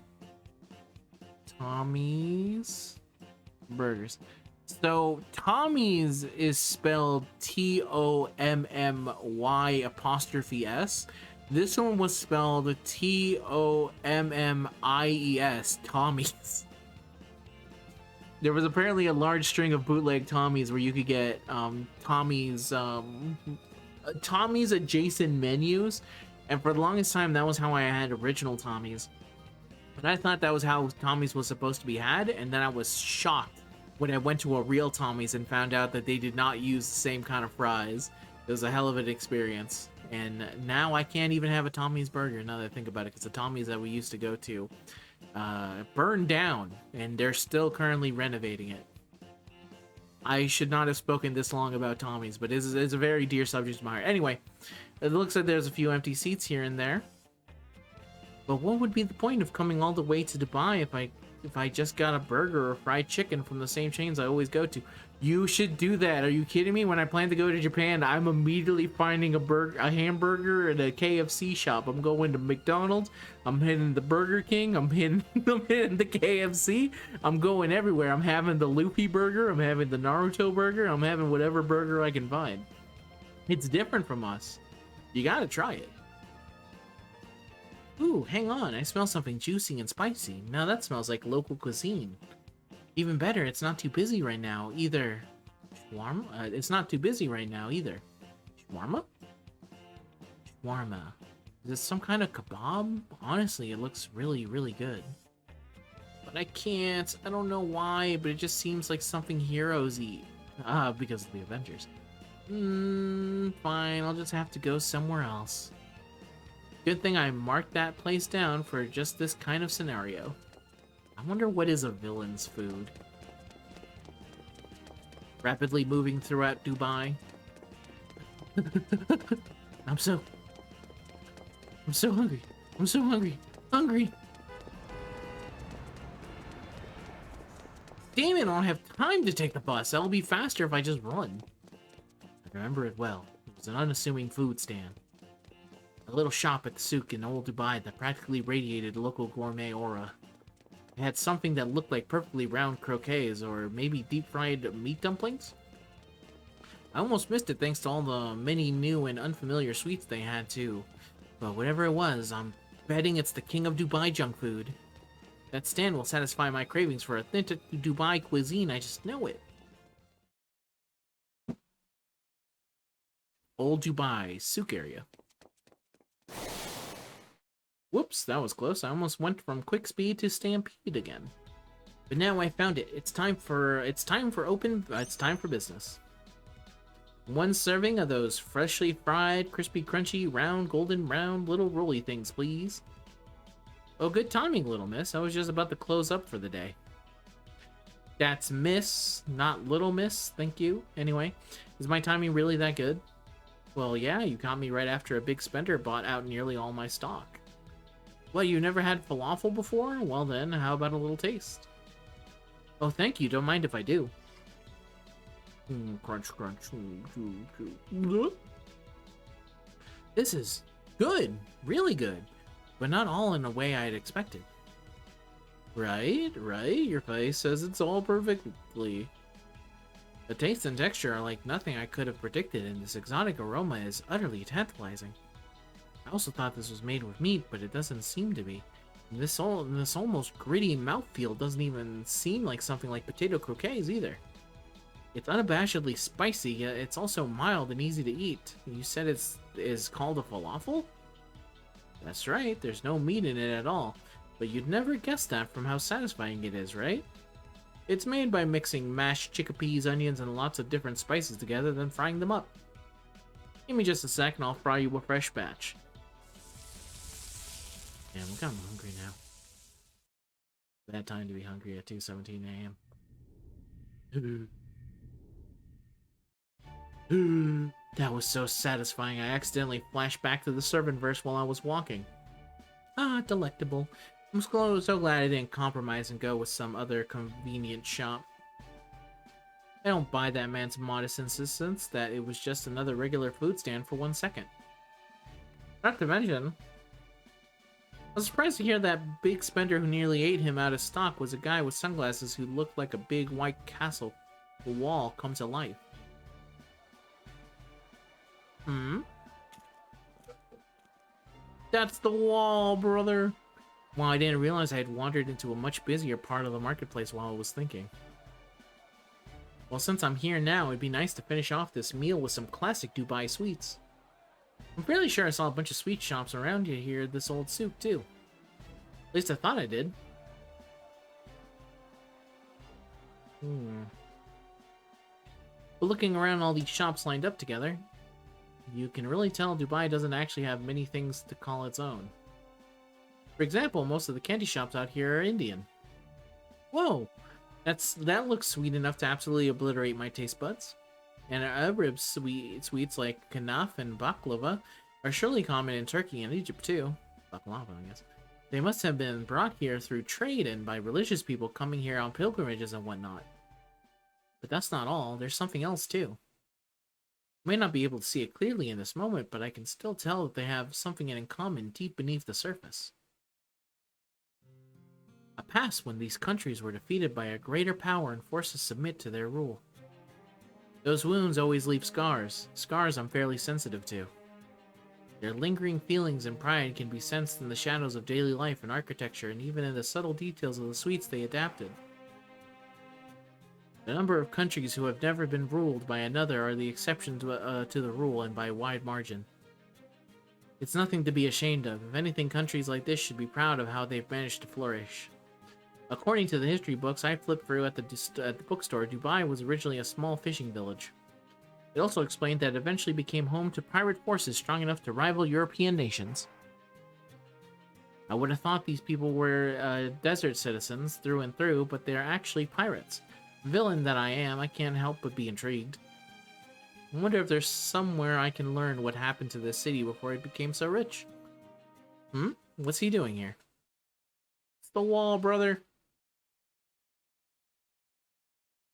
Tommy's Burgers. So, Tommy's is spelled Tommy''S. This one was spelled Tommies, Tommy's. There was apparently a large string of bootleg Tommy's where you could get Tommy's adjacent menus, and for the longest time that was how I had original Tommy's. But I thought that was how Tommy's was supposed to be had, and then I was shocked when I went to a real Tommy's and found out that they did not use the same kind of fries. It was a hell of an experience. And now I can't even have a Tommy's burger now that I think about it, because the Tommy's that we used to go to burned down, and they're still currently renovating it. I should not have spoken this long about Tommy's, but it's a very dear subject to my heart. Anyway, it looks like there's a few empty seats here and there. But what would be the point of coming all the way to Dubai if I just got a burger or fried chicken from the same chains I always go to? You should do that. Are you kidding me? When I plan to go to Japan, I'm immediately finding a hamburger at a KFC shop. I'm going to McDonald's. I'm hitting the Burger King. I'm hitting the KFC. I'm going everywhere. I'm having the Luffy burger. I'm having the Naruto burger. I'm having whatever burger I can find. It's different from us. You gotta try it. Ooh, hang on. I smell something juicy and spicy. Now that smells like local cuisine. Even better, it's not too busy right now either. Shawarma? It's not too busy right now either. Shawarma? Shawarma. Is this some kind of kebab? Honestly, it looks really, really good. But I can't. I don't know why, but it just seems like something heroes eat. Because of the Avengers. Fine. I'll just have to go somewhere else. Good thing I marked that place down for just this kind of scenario. I wonder what is a villain's food. Rapidly moving throughout Dubai. I'm so hungry. I'm so hungry. Hungry. Damn it, I don't have time to take the bus. That'll be faster if I just run. I remember it well. It was an unassuming food stand. A little shop at the souk in old Dubai that practically radiated local gourmet aura. It had something that looked like perfectly round croquets, or maybe deep-fried meat dumplings? I almost missed it thanks to all the many new and unfamiliar sweets they had, too. But whatever it was, I'm betting it's the king of Dubai junk food. That stand will satisfy my cravings for authentic Dubai cuisine, I just know it. Old Dubai, souk area. Whoops, that was close. I almost went from quick speed to stampede again. But now I found it. It's time for business. One serving of those freshly fried, crispy, crunchy, round, golden brown little rolly things, please. Oh, good timing, little miss. I was just about to close up for the day. That's miss, not little miss. Thank you. Anyway, is my timing really that good? Well, yeah, you caught me right after a big spender bought out nearly all my stock. Well, you never had falafel before? Well then, how about a little taste? Oh, thank you. Don't mind if I do. Crunch, crunch. This is good. Really good. But not all in a way I had expected. Right, right. Your face says it's all perfectly. The taste and texture are like nothing I could have predicted, and this exotic aroma is utterly tantalizing. I also thought this was made with meat, but it doesn't seem to be. This almost gritty mouthfeel doesn't even seem like something like potato croquettes either. It's unabashedly spicy, yet it's also mild and easy to eat. You said is called a falafel? That's right, there's no meat in it at all. But you'd never guess that from how satisfying it is, right? It's made by mixing mashed chickpeas, onions, and lots of different spices together, then frying them up. Give me just a sec and I'll fry you a fresh batch. Damn, I'm kinda hungry now. Bad time to be hungry at 2:17 a.m. That was so satisfying, I accidentally flashed back to the servant verse while I was walking. Ah, delectable. I'm so glad I didn't compromise and go with some other convenient shop. I don't buy that man's modest insistence that it was just another regular food stand for 1 second. Not to mention, I was surprised to hear that big spender who nearly ate him out of stock was a guy with sunglasses who looked like a big white castle. The wall come to life. That's the wall, brother! Well, I didn't realize I had wandered into a much busier part of the marketplace while I was thinking. Well, since I'm here now, it'd be nice to finish off this meal with some classic Dubai sweets. I'm fairly sure I saw a bunch of sweet shops around here this old souk, too. At least I thought I did. But looking around all these shops lined up together, you can really tell Dubai doesn't actually have many things to call its own. For example, most of the candy shops out here are Indian. Whoa! That looks sweet enough to absolutely obliterate my taste buds. And Arab sweets like kanaf and baklava are surely common in Turkey and Egypt too. Baklava, I guess. They must have been brought here through trade and by religious people coming here on pilgrimages and whatnot. But that's not all, there's something else too. I may not be able to see it clearly in this moment, but I can still tell that they have something in common deep beneath the surface. A past when these countries were defeated by a greater power and forced to submit to their rule. Those wounds always leave scars. Scars I'm fairly sensitive to. Their lingering feelings and pride can be sensed in the shadows of daily life and architecture, and even in the subtle details of the sweets they adapted. The number of countries who have never been ruled by another are the exception to the rule, and by a wide margin. It's nothing to be ashamed of. If anything, countries like this should be proud of how they've managed to flourish. According to the history books I flipped through at the bookstore, Dubai was originally a small fishing village. It also explained that it eventually became home to pirate forces strong enough to rival European nations. I would have thought these people were desert citizens through and through, but they're actually pirates. Villain that I am, I can't help but be intrigued. I wonder if there's somewhere I can learn what happened to this city before it became so rich. What's he doing here? It's the wall, brother.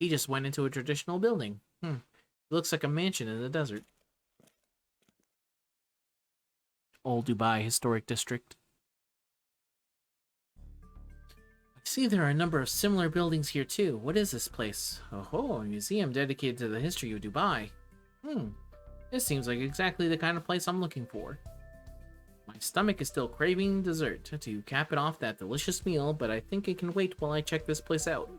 He just went into a traditional building. It looks like a mansion in the desert. Old Dubai Historic District. I see there are a number of similar buildings here too. What is this place? Oh, a museum dedicated to the history of Dubai. This seems like exactly the kind of place I'm looking for. My stomach is still craving dessert to cap it off that delicious meal, but I think it can wait while I check this place out.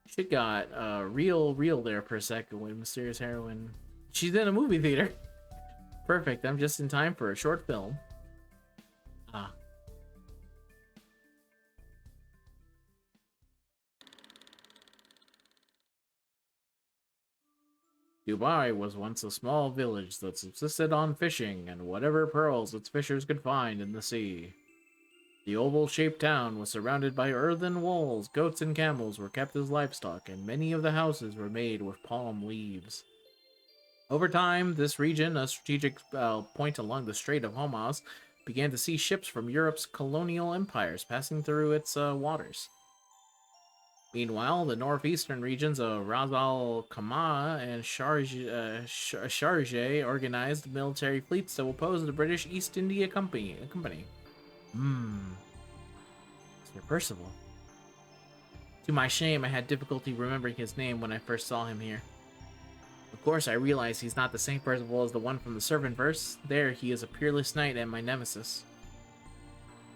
Shit got real there for a second when Mysterious Heroine... She's in a movie theater. Perfect, I'm just in time for a short film. Dubai was once a small village that subsisted on fishing and whatever pearls its fishers could find in the sea. The oval-shaped town was surrounded by earthen walls, goats and camels were kept as livestock, and many of the houses were made with palm leaves. Over time, this region, a strategic point along the Strait of Hormuz, began to see ships from Europe's colonial empires passing through its waters. Meanwhile, the northeastern regions of Ras Al Khaimah and Sharjah organized military fleets to oppose the British East India Company. You're Percival. To my shame, I had difficulty remembering his name when I first saw him here. Of course, I realize he's not the same Percival as the one from the Servant verse. There, he is a peerless knight and my nemesis.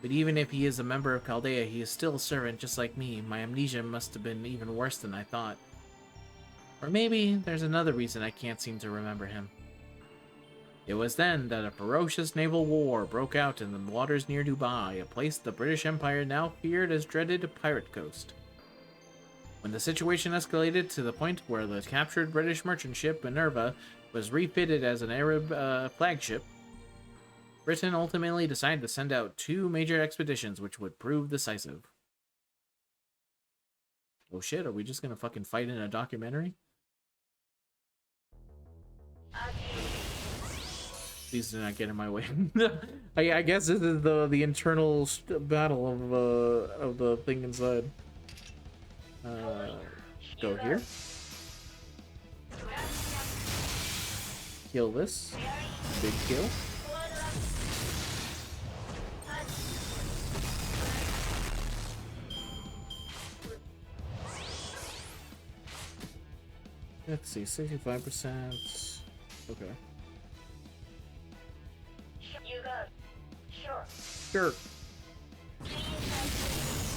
But even if he is a member of Chaldea, he is still a servant just like me. My amnesia must have been even worse than I thought. Or maybe there's another reason I can't seem to remember him. It was then that a ferocious naval war broke out in the waters near Dubai, a place the British Empire now feared as dreaded pirate coast. When the situation escalated to the point where the captured British merchant ship Minerva was refitted as an Arab flagship, Britain ultimately decided to send out 2 major expeditions which would prove decisive. Oh shit, are we just gonna fucking fight in a documentary? Please do not get in my way. I guess this is the internal battle of the thing inside. Go here. Kill this. Big kill. Let's see, 65%. Okay. Sure.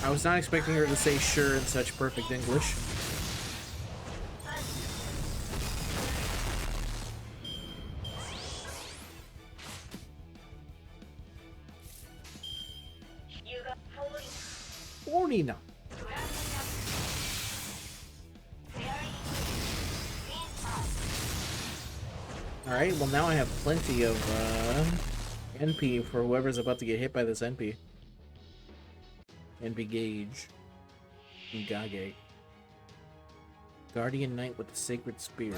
I was not expecting her to say sure in such perfect English. Now. Alright, well now I have plenty of NP for whoever's about to get hit by this NP. NP Gauge. Ngage. Guardian Knight with the Sacred Spear.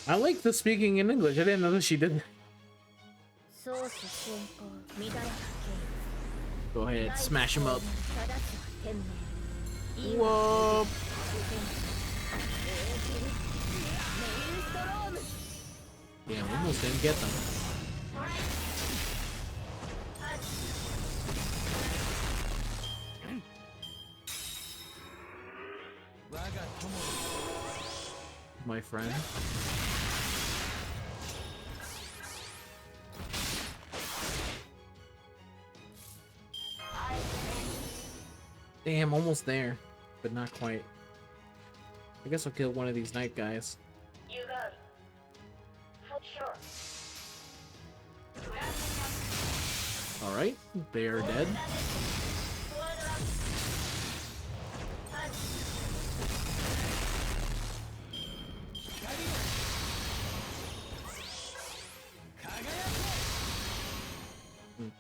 I like the speaking in English. I didn't know that she did. Go ahead, smash him up. Whoop! Yeah, we almost didn't get them. My friend. Damn, almost there, but not quite. I guess I'll kill one of these night guys. Alright, they are dead.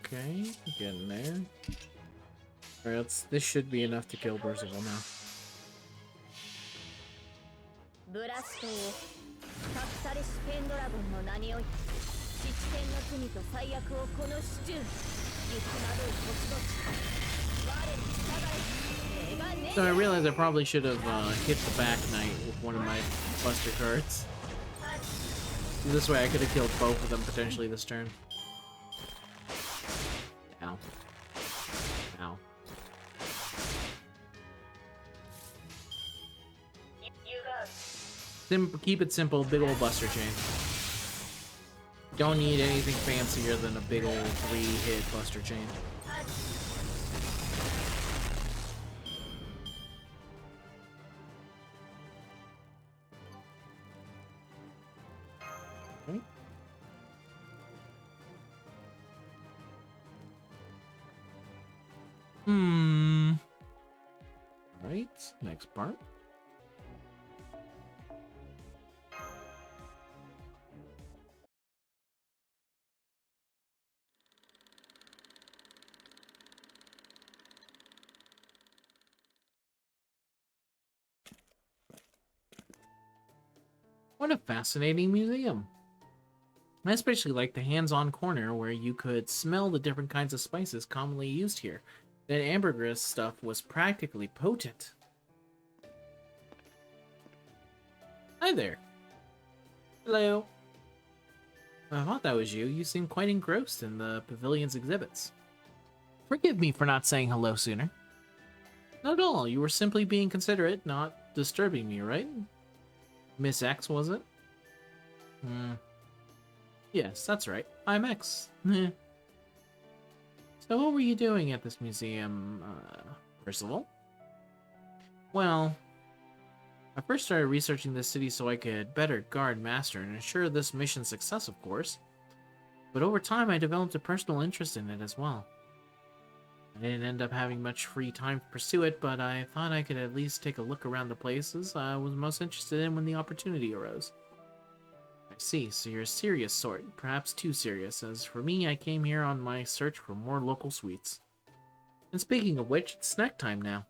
Okay, getting there. Alright, this should be enough to kill Percival now. So I realized I probably should have hit the back knight with one of my buster cards. This way I could have killed both of them potentially this turn. Ow. Ow. Keep it simple, big old buster chain. Don't need anything fancier than a big old 3-hit buster chain. Okay. Right, next part. What a fascinating museum. I especially like the hands-on corner where you could smell the different kinds of spices commonly used here. That ambergris stuff was practically potent. Hi there. Hello. I thought that was you. You seem quite engrossed in the pavilion's exhibits. Forgive me for not saying hello sooner. Not at all. You were simply being considerate, not disturbing me, right? Miss X, was it? Yes, that's right. I'm X. So what were you doing at this museum, Percival? Well, I first started researching this city so I could better guard Master and ensure this mission's success, of course. But over time, I developed a personal interest in it as well. I didn't end up having much free time to pursue it, but I thought I could at least take a look around the places I was most interested in when the opportunity arose. I see, so you're a serious sort, perhaps too serious, as for me, I came here on my search for more local sweets. And speaking of which, it's snack time now.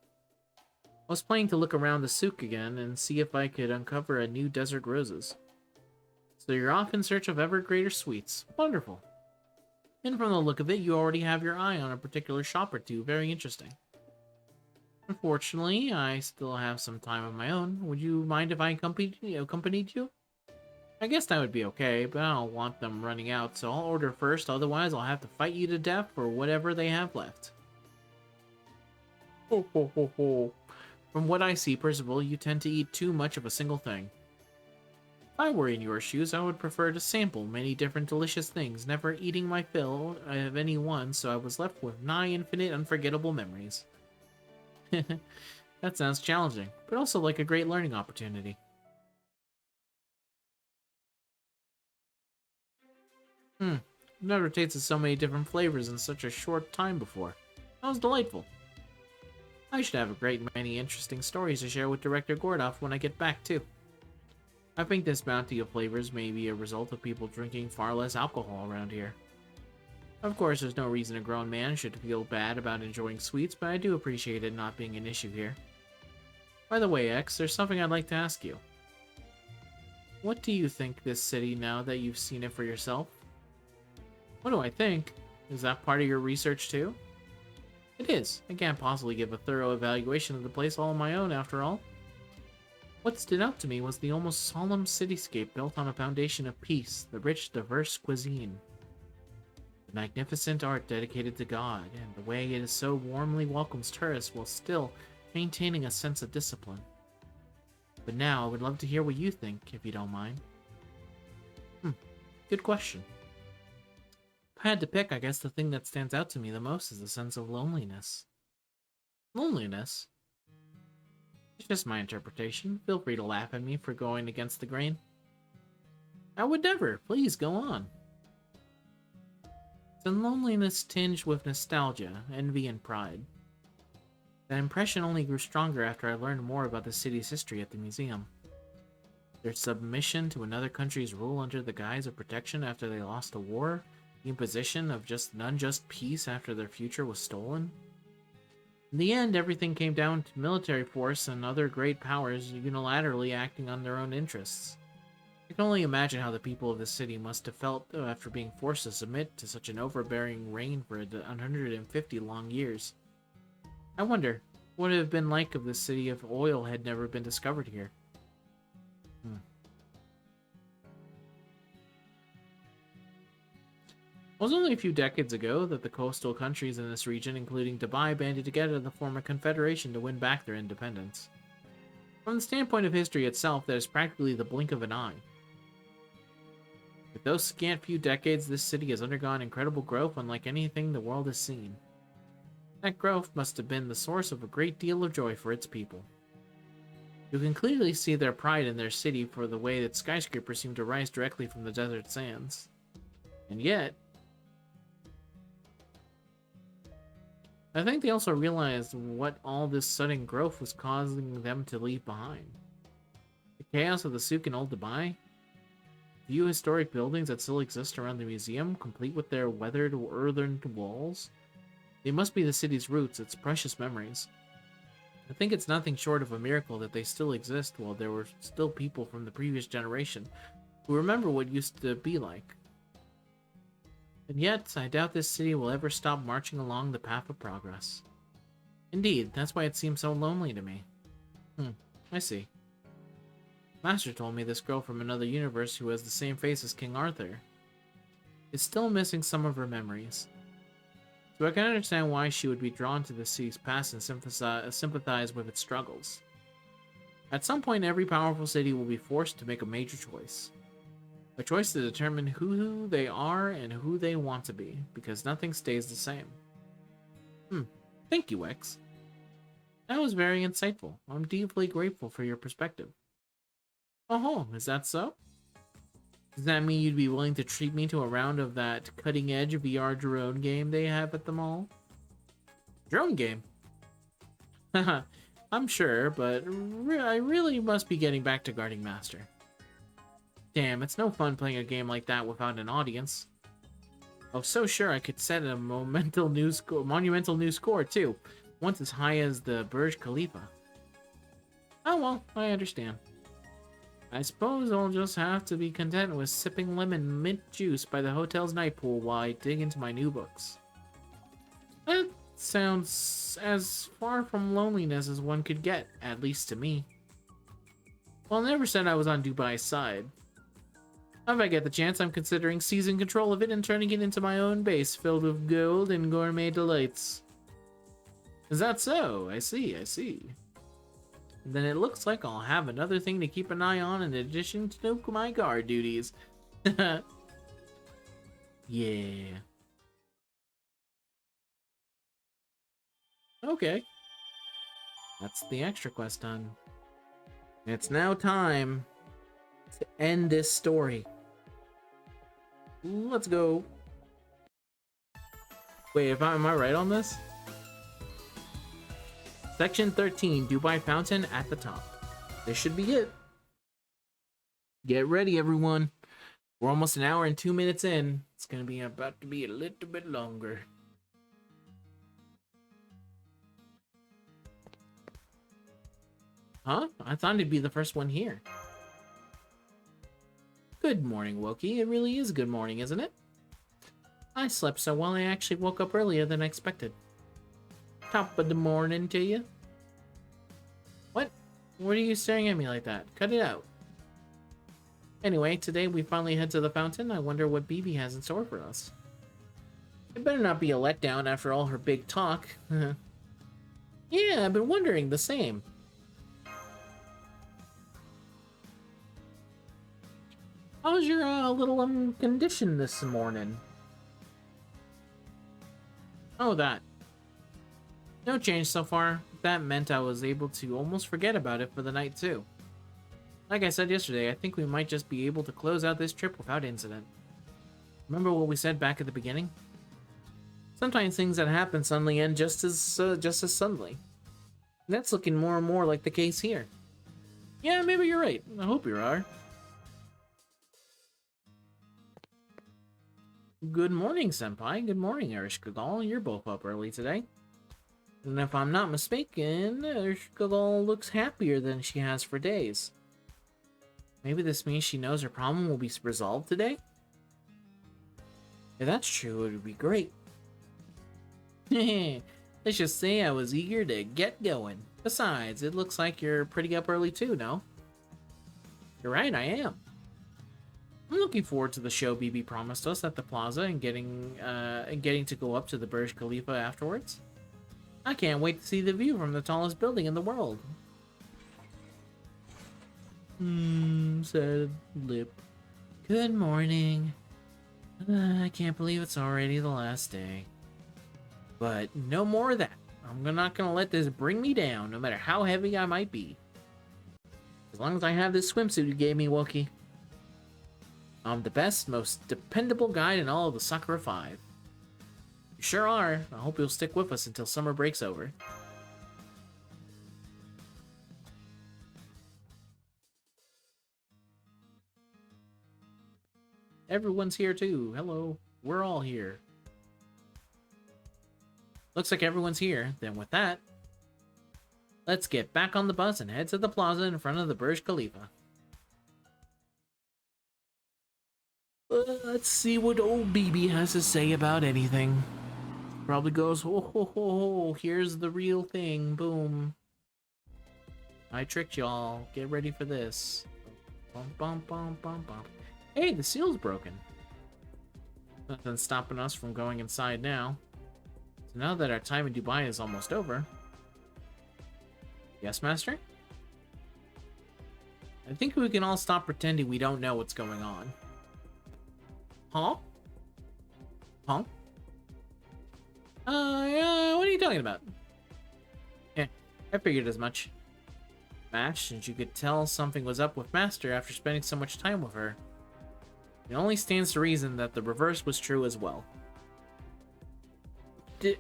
I was planning to look around the souk again and see if I could uncover a new desert roses. So you're off in search of ever greater sweets. Wonderful. And from the look of it, you already have your eye on a particular shop or two. Very interesting. Unfortunately, I still have some time of my own. Would you mind if I accompanied you? I guess that would be okay, but I don't want them running out, so I'll order first, otherwise I'll have to fight you to death for whatever they have left. Ho ho ho ho. From what I see, Percival, you tend to eat too much of a single thing. If I were in your shoes, I would prefer to sample many different delicious things, never eating my fill of any one, so I was left with nigh infinite unforgettable memories. That sounds challenging, but also like a great learning opportunity. Never tasted so many different flavors in such a short time before. That was delightful. I should have a great many interesting stories to share with Director Gordoff when I get back, too. I think this bounty of flavors may be a result of people drinking far less alcohol around here. Of course, there's no reason a grown man should feel bad about enjoying sweets, but I do appreciate it not being an issue here. By the way, X, there's something I'd like to ask you. What do you think this city now that you've seen it for yourself? What do I think? Is that part of your research too? It is. I can't possibly give a thorough evaluation of the place all on my own, after all. What stood out to me was the almost solemn cityscape built on a foundation of peace, the rich, diverse cuisine, the magnificent art dedicated to God, and the way it so warmly welcomes tourists while still maintaining a sense of discipline. But now I would love to hear what you think, if you don't mind. Good question. If I had to pick, I guess the thing that stands out to me the most is the sense of loneliness. Loneliness? It's just my interpretation. Feel free to laugh at me for going against the grain. I would never. Please, go on. It's a loneliness tinged with nostalgia, envy, and pride. That impression only grew stronger after I learned more about the city's history at the museum. Their submission to another country's rule under the guise of protection after they lost a war, the imposition of just an unjust peace after their future was stolen. In the end, everything came down to military force and other great powers unilaterally acting on their own interests. I can only imagine how the people of the city must have felt after being forced to submit to such an overbearing reign for 150 long years. I wonder, what it would have been like if the city of oil had never been discovered here? It was only a few decades ago that the coastal countries in this region, including Dubai, banded together to form a confederation to win back their independence. From the standpoint of history itself, that is practically the blink of an eye. With those scant few decades, this city has undergone incredible growth unlike anything the world has seen. That growth must have been the source of a great deal of joy for its people. You can clearly see their pride in their city for the way that skyscrapers seem to rise directly from the desert sands. And yet, I think they also realized what all this sudden growth was causing them to leave behind. The chaos of the souk in Old Dubai, few historic buildings that still exist around the museum, complete with their weathered earthen walls. They must be the city's roots, its precious memories. I think it's nothing short of a miracle that they still exist while there were still people from the previous generation who remember what used to be like. And yet, I doubt this city will ever stop marching along the path of progress. Indeed, that's why it seems so lonely to me. I see. Master told me this girl from another universe who has the same face as King Arthur is still missing some of her memories. So I can understand why she would be drawn to the city's past and sympathize with its struggles. At some point, every powerful city will be forced to make a major choice. A choice to determine who they are and who they want to be, because nothing stays the same. Thank you, X. That was very insightful. I'm deeply grateful for your perspective. Oh, is that so? Does that mean you'd be willing to treat me to a round of that cutting-edge VR drone game they have at the mall? Drone game? Haha, I'm sure, but I really must be getting back to guarding Master. Damn, it's no fun playing a game like that without an audience. I was so sure I could set a monumental new score too, once as high as the Burj Khalifa. Oh well, I understand. I suppose I'll just have to be content with sipping lemon mint juice by the hotel's night pool while I dig into my new books. That sounds as far from loneliness as one could get, at least to me. Well, I never said I was on Dubai's side. If I get the chance, I'm considering seizing control of it and turning it into my own base filled with gold and gourmet delights. Is that so? I see. Then it looks like I'll have another thing to keep an eye on in addition to my guard duties. Yeah. Okay. That's the extra quest done. It's now time to end this story. Let's go. Wait, am I right on this? Section 13, Dubai Fountain at the top. This should be it. Get ready, everyone. We're almost an hour and 2 minutes in. It's gonna be about to be a little bit longer. Huh? I thought it'd be the first one here. Good morning, Wokey. It really is good morning, isn't it? I slept so well I actually woke up earlier than expected. Top of the morning to you. What? What are you staring at me like that? Cut it out. Anyway, today we finally head to the fountain. I wonder what BB has in store for us. It better not be a letdown after all her big talk. Yeah, I've been wondering the same. How's your little condition this morning? Oh, that. No change so far. That meant I was able to almost forget about it for the night too. Like I said yesterday, I think we might just be able to close out this trip without incident. Remember what we said back at the beginning? Sometimes things that happen suddenly end just as suddenly. And that's looking more and more like the case here. Yeah, maybe you're right. I hope you are. Good morning, Senpai. Good morning, Erishkagal. You're both up early today. And if I'm not mistaken, Erishkagal looks happier than she has for days. Maybe this means she knows her problem will be resolved today? If that's true, it would be great. Let's just say I was eager to get going. Besides, it looks like you're pretty up early too, no? You're right, I am. I'm looking forward to the show BB promised us at the plaza and getting to go up to the Burj Khalifa afterwards. I can't wait to see the view from the tallest building in the world. Said Lip. Good morning. I can't believe it's already the last day. But no more of that. I'm not gonna let this bring me down, no matter how heavy I might be. As long as I have this swimsuit you gave me, Wookie. I'm the best, most dependable guide in all of the Sakura 5. You sure are. I hope you'll stick with us until summer break's over. Everyone's here too. Hello. We're all here. Looks like everyone's here. Then with that, let's get back on the bus and head to the plaza in front of the Burj Khalifa. Let's see what old BB has to say about anything. Probably goes, ho ho ho ho, here's the real thing, boom. I tricked y'all, get ready for this. Bum bum bum bum bum. Hey, the seal's broken. Nothing's stopping us from going inside now. So now that our time in Dubai is almost over. Yes, Master? I think we can all stop pretending we don't know what's going on. Huh? Huh? Yeah, what are you talking about? Yeah, I figured as much. Match, since you could tell something was up with Master after spending so much time with her. It only stands to reason that the reverse was true as well.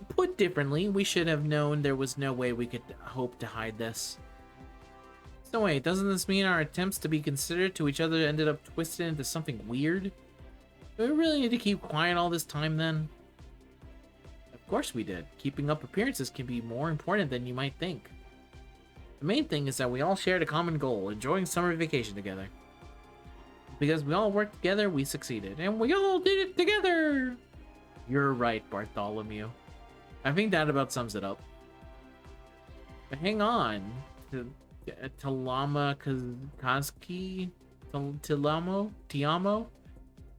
Put differently, we should have known there was no way we could hope to hide this. So wait, doesn't this mean our attempts to be considerate to each other ended up twisted into something weird? Do we really need to keep quiet all this time then? Of course we did. Keeping up appearances can be more important than you might think. The main thing is that we all shared a common goal, enjoying summer vacation together. Because we all worked together, we succeeded. And we all did it together! You're right, Bartholomew. I think that about sums it up. But hang on. Talama Kazki? Tiamo?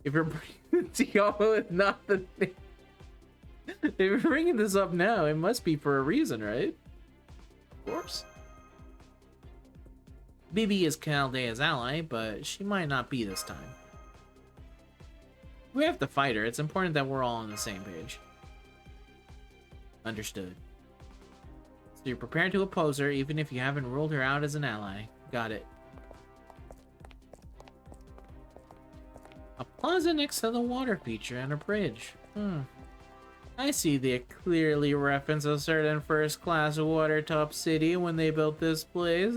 If you're bringing Tiamo is not the thing. If you're bringing this up now, it must be for a reason, right? Of course. Bibi is Caldea's ally, but she might not be this time. We have to fight her. It's important that we're all on the same page. Understood. So you're prepared to oppose her, even if you haven't ruled her out as an ally. Got it. A plaza next to the water feature and a bridge. I see they clearly reference a certain first-class water-top city when they built this place.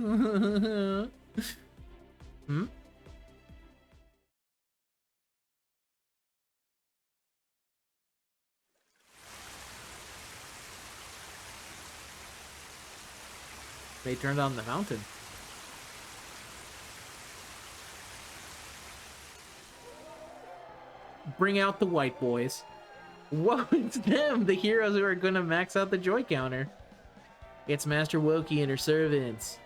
They turned on the fountain. Bring out the white boys. Whoa, it's them! The heroes who are gonna max out the joy counter. It's Master Woki and her servants.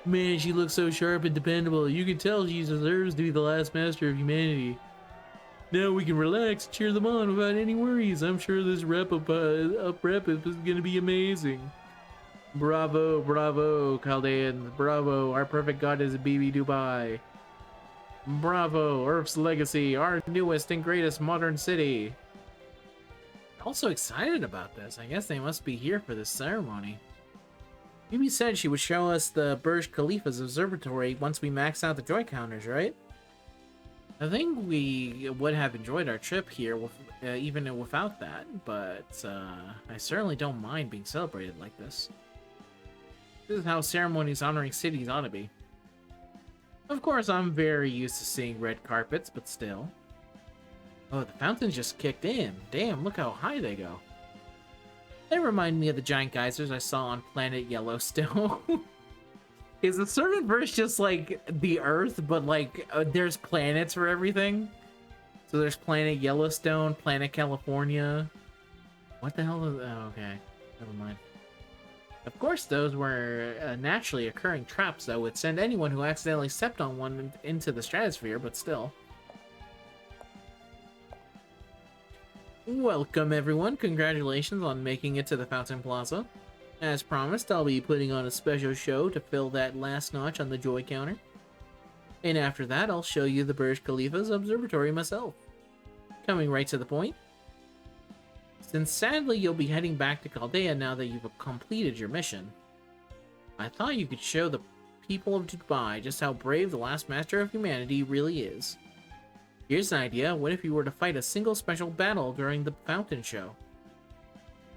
Man, she looks so sharp and dependable. You can tell she deserves to be the last master of humanity. Now we can relax and cheer them on without any worries. I'm sure this rep is gonna be amazing. Bravo, bravo, Chaldeans. Bravo, our perfect goddess BB Dubai. Bravo, Earth's legacy, our newest and greatest modern city. Also excited about this. I guess they must be here for this ceremony. Mimi said she would show us the Burj Khalifa's observatory once we max out the joy counters, right? I think we would have enjoyed our trip here even without that, but I certainly don't mind being celebrated like this. This is how ceremonies honoring cities ought to be. Of course, I'm very used to seeing red carpets, but still. Oh, the fountains just kicked in. Damn, look how high they go. They remind me of the giant geysers I saw on planet Yellowstone. Is the servant verse just like the Earth, but like there's planets for everything? So there's planet Yellowstone, planet California. What the hell is... Oh, okay. Never mind. Of course, those were naturally occurring traps that would send anyone who accidentally stepped on one into the stratosphere, but still. Welcome, everyone. Congratulations on making it to the Fountain Plaza. As promised, I'll be putting on a special show to fill that last notch on the joy counter. And after that, I'll show you the Burj Khalifa's observatory myself. Coming right to the point. Since sadly you'll be heading back to Chaldea now that you've completed your mission, I thought you could show the people of Dubai just how brave the last master of humanity really is. Here's an idea. What if you were to fight a single special battle during the fountain show?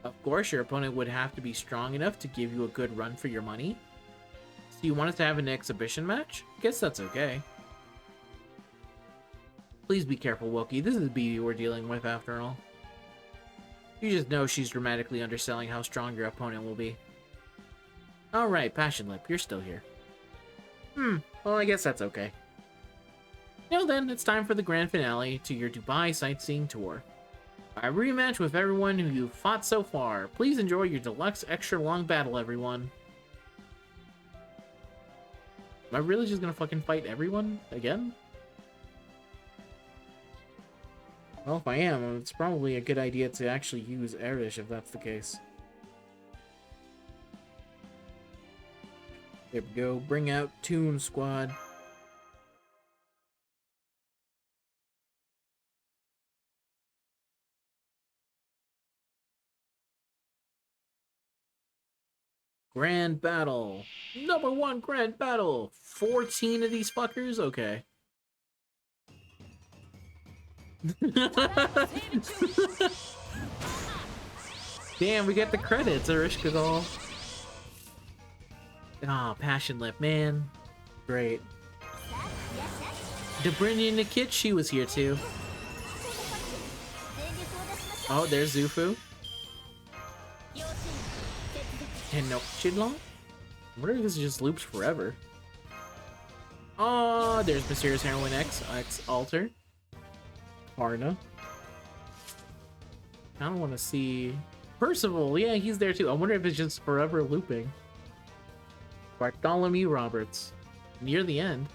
Of course, your opponent would have to be strong enough to give you a good run for your money. So you want us to have an exhibition match? I guess that's okay. Please be careful, Woki. This is BB we're dealing with after all. You just know she's dramatically underselling how strong your opponent will be. Alright, Passion Lip, you're still here. Well, I guess that's okay. Now then, it's time for the grand finale to your Dubai sightseeing tour. A rematch with everyone who you've fought so far. Please enjoy your deluxe extra long battle, everyone. Am I really just gonna fucking fight everyone again? Well, if I am, it's probably a good idea to actually use Erish if that's the case. There we go. Bring out Toon Squad. Grand Battle. Number 1 Grand Battle. 14 of these fuckers? Okay. Damn, we get the credits, Arishkadal. Ah, oh, Passion Lip, man. Great. Dobrynya Nikitsch was here too. Oh, there's Zufu. And no Chidlong? I wonder if this just loops forever. Oh, there's Mysterious Heroine X Alter. Karna. I don't want to see Percival. Yeah, he's there too. I wonder if it's just forever looping. Bartholomew Roberts. Near the end.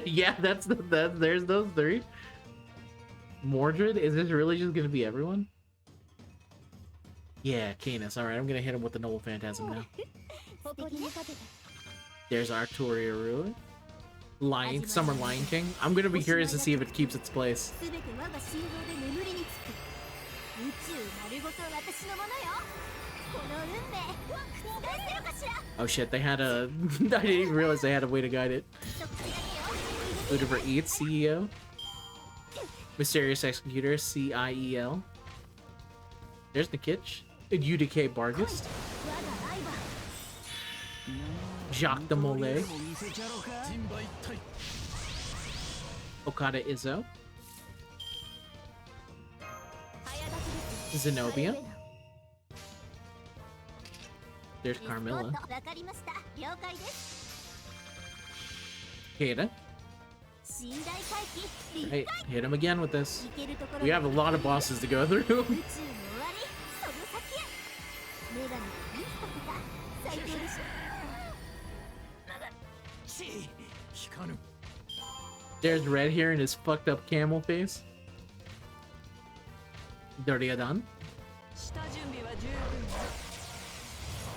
Yeah, there's those 3. Mordred? Is this really just gonna be everyone? Yeah, Canis. Alright, I'm gonna hit him with the Noble Phantasm now. There's Arturiaru. Summer Lion King. I'm gonna be curious to see if it keeps its place. Oh shit, they had a... I didn't even realize they had a way to guide it. Ludiver Eats, CEO. Mysterious Executor, CIEL. There's Nikitsch. UDK Bargist. Jacques de Molay. Okada Izzo. Zenobia. There's Carmilla. Kata. Right, hit him again with this. We have a lot of bosses to go through. There's Red here in his fucked up camel face. Doriadan.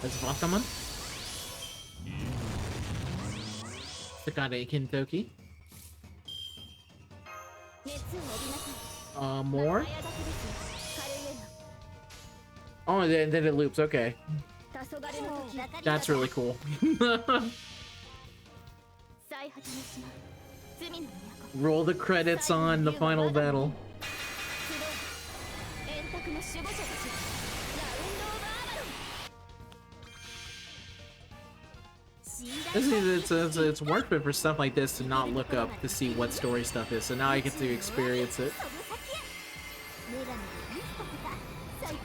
There's Vataman. Takada Ikintoki. More? Oh, then it loops, okay. That's really cool. Roll the credits on the final battle. It's worth it for stuff like this to not look up to see what story stuff is, so now I get to experience it.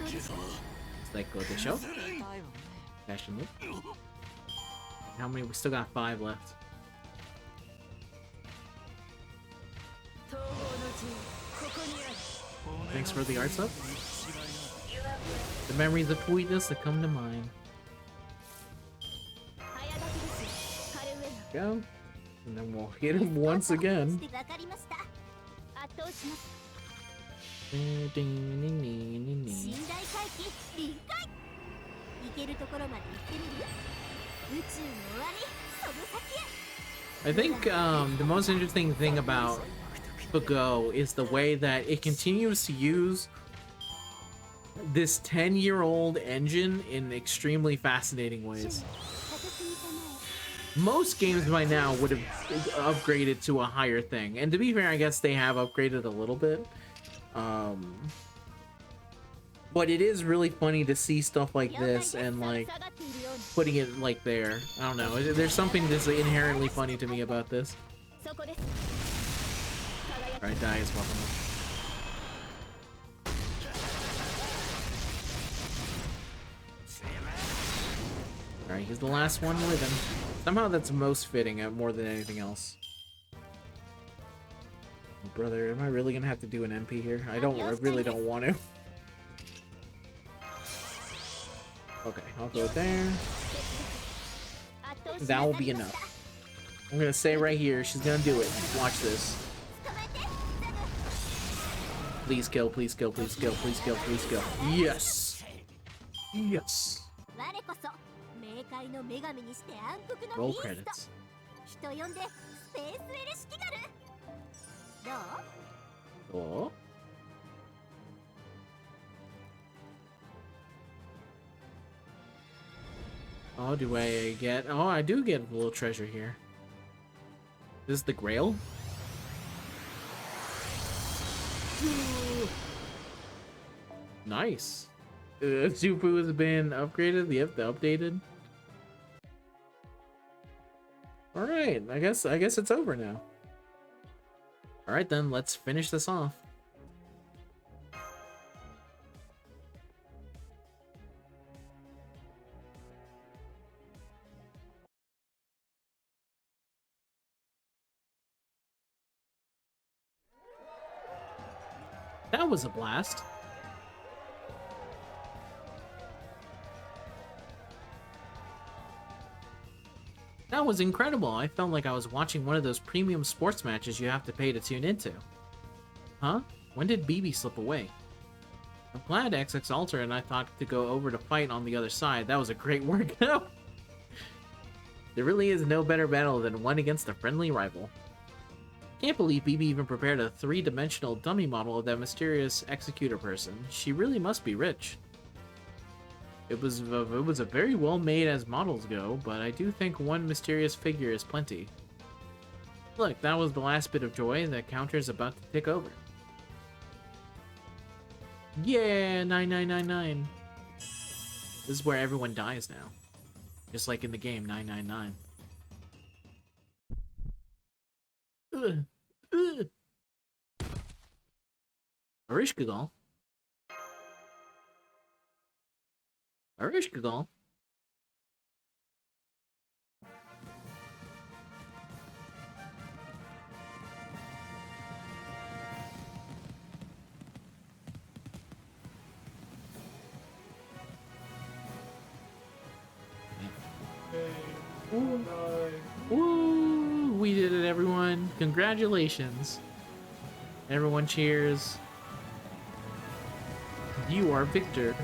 It's like go to show. Fashion loop. How many? We still got 5 left. Thanks for the art sub. The memories of sweetness that come to mind. Go. And then we'll hit him once again. I think the most interesting thing about Go is the way that it continues to use this 10-year-old engine in extremely fascinating ways. Most games by now would have upgraded to a higher thing, and to be fair, I guess they have upgraded a little bit. But it is really funny to see stuff like this and like putting it like there. I don't know. There's something that's inherently funny to me about this. Alright, die as well. Alright, he's the last one living. Somehow that's most fitting more than anything else. Brother, am I really gonna have to do an MP here? I really don't want to. Okay, I'll go there. That will be enough. I'm gonna say right here, she's gonna do it. Watch this. Please kill, please kill, please kill, please kill, please kill. Yes! Yes! Roll credits. Oh. Oh, do I get... Oh, I do get a little treasure here. This is the Grail? Nice. Zupu has been upgraded? Yep, the updated. Alright, I guess it's over now. Alright then, let's finish this off. That was a blast. That was incredible. I felt like I was watching one of those premium sports matches you have to pay to tune into. Huh? When did BB slip away? I'm glad XX Alter and I thought to go over to fight on the other side. That was a great workout. There really is no better battle than one against a friendly rival. Can't believe BB even prepared a 3-dimensional dummy model of that mysterious executor person. She really must be rich. It was a very well made as models go, but I do think one mysterious figure is plenty. Look, that was the last bit of joy. The counter's about to tick over. Yeah, 9999. This is where everyone dies now. Just like in the game 999. Arishkagal. Arishkagal. Woo! We did it, everyone. Congratulations. Everyone cheers. You are victor.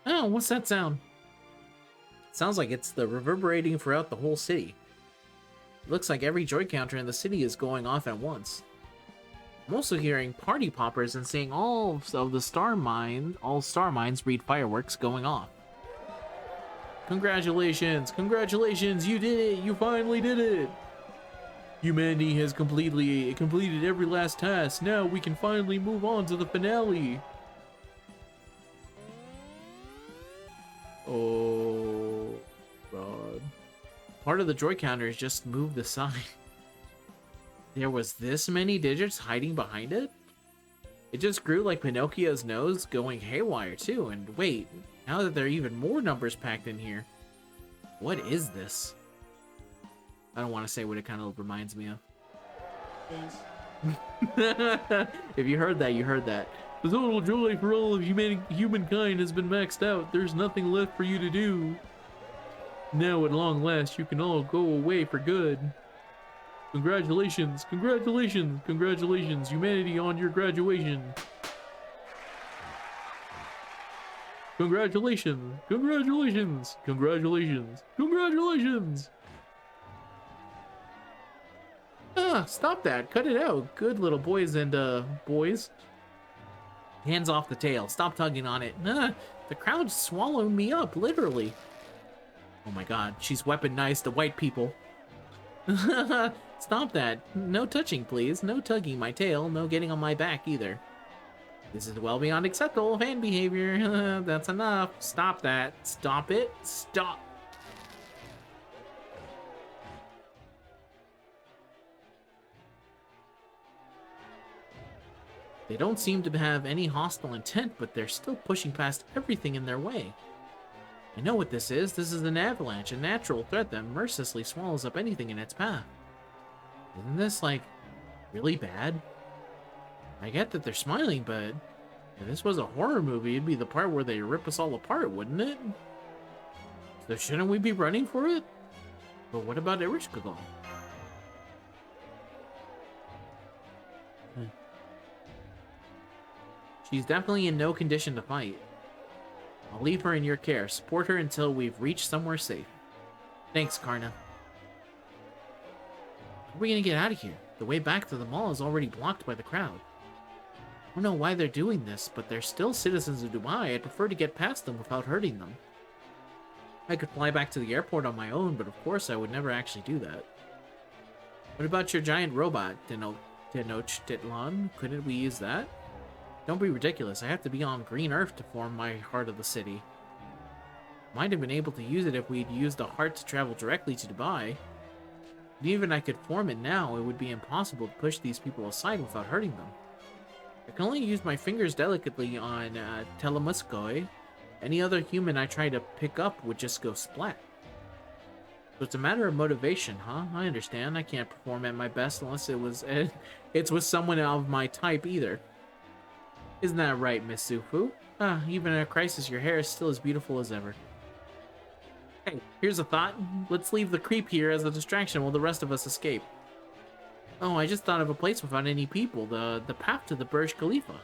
Oh, what's that sound? Sounds like it's the reverberating throughout the whole city. It looks like every joy counter in the city is going off at once. I'm also hearing party poppers and seeing all star mines read fireworks going off. Congratulations! Congratulations! You did it! You finally did it! Humanity has completed every last task. Now we can finally move on to the finale. Oh, God. Part of the joy counter is just moved aside. There was this many digits hiding behind it? It just grew like Pinocchio's nose, going haywire too. And wait, now that there are even more numbers packed in here, what is this? I don't want to say what it kind of reminds me of. If you heard that, you heard that. The total joy for all of humankind has been maxed out. There's nothing left for you to do. Now at long last, you can all go away for good. Congratulations, congratulations, congratulations, humanity, on your graduation. Congratulations, congratulations, congratulations, congratulations. Ah, stop that, cut it out. Good little boys and boys. Hands off the tail, stop tugging on it. Ah, the crowd's swallowing me up, literally. Oh my God, she's weaponized the white people. Stop that. No touching, please. No tugging my tail. No getting on my back, either. This is well beyond acceptable fan behavior. That's enough. Stop that. Stop it. Stop. They don't seem to have any hostile intent, but they're still pushing past everything in their way. I know what this is. This is an avalanche, a natural threat that mercilessly swallows up anything in its path. Isn't this, like, really bad? I get that they're smiling, but if this was a horror movie, it'd be the part where they rip us all apart, wouldn't it? So shouldn't we be running for it? But what about Erishkigal? She's definitely in no condition to fight. I'll leave her in your care. Support her until we've reached somewhere safe. Thanks, Karna. How are we gonna get out of here? The way back to the mall is already blocked by the crowd. I don't know why they're doing this, but they're still citizens of Dubai. I'd prefer to get past them without hurting them. I could fly back to the airport on my own, but of course I would never actually do that. What about your giant robot, Tenochtitlan? Couldn't we use that? Don't be ridiculous. I have to be on green earth to form my heart of the city. Might have been able to use it if we'd used the heart to travel directly to Dubai. But even if I could form it now, it would be impossible to push these people aside without hurting them. I can only use my fingers delicately on Telemuskoi. Any other human I try to pick up would just go splat. So it's a matter of motivation, huh? I understand. I can't perform at my best unless it's with someone of my type either. Isn't that right, Miss Sufu? Even in a crisis, your hair is still as beautiful as ever. Hey, here's a thought. Let's leave the creep here as a distraction while the rest of us escape. Oh, I just thought of a place without any people, the path to the Burj Khalifa.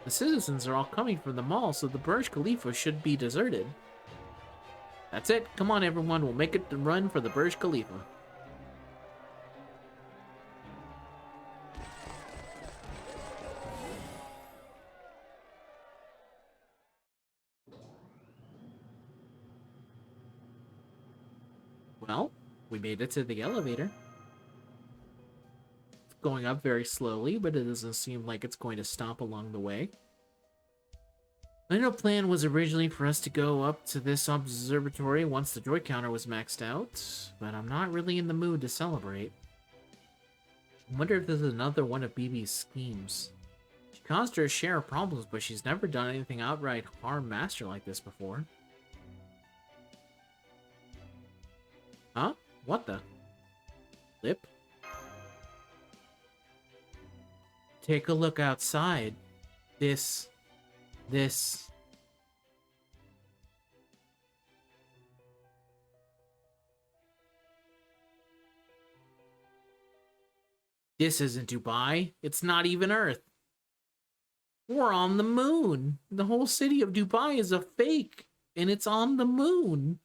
The citizens are all coming from the mall, so the Burj Khalifa should be deserted. That's it. Come on, everyone. We'll make it the run for the Burj Khalifa. Well, we made it to the elevator. It's going up very slowly, but it doesn't seem like it's going to stop along the way. I know the plan was originally for us to go up to this observatory once the joy counter was maxed out, but I'm not really in the mood to celebrate. I wonder if this is another one of BB's schemes. She caused her share of problems, but she's never done anything outright harm Master like this before. Huh? What the? Lip? Take a look outside. This... This isn't Dubai. It's not even Earth. We're on the moon. The whole city of Dubai is a fake, and it's on the moon.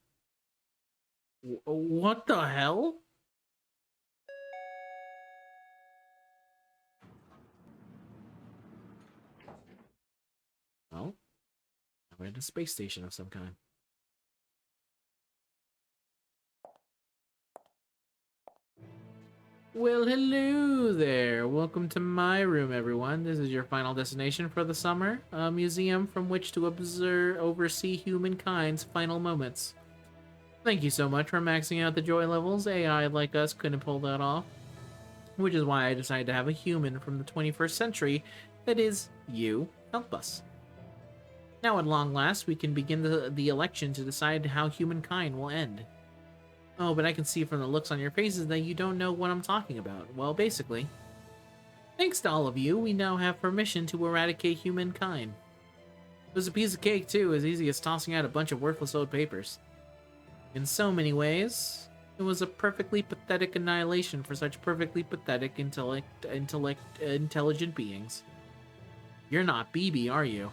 What the hell? Well, we're in a space station of some kind. Well, hello there. Welcome to my room, everyone. This is your final destination for the summer, a museum from which to oversee humankind's final moments. Thank you so much for maxing out the joy levels. AI like us couldn't pull that off, which is why I decided to have a human from the 21st century, that is, you, help us. Now, at long last, we can begin the election to decide how humankind will end. Oh, but I can see from the looks on your faces that you don't know what I'm talking about. Well, basically, thanks to all of you, we now have permission to eradicate humankind. It was a piece of cake, too, as easy as tossing out a bunch of worthless old papers. In so many ways, it was a perfectly pathetic annihilation for such perfectly pathetic intelligent beings. You're not BB, are you?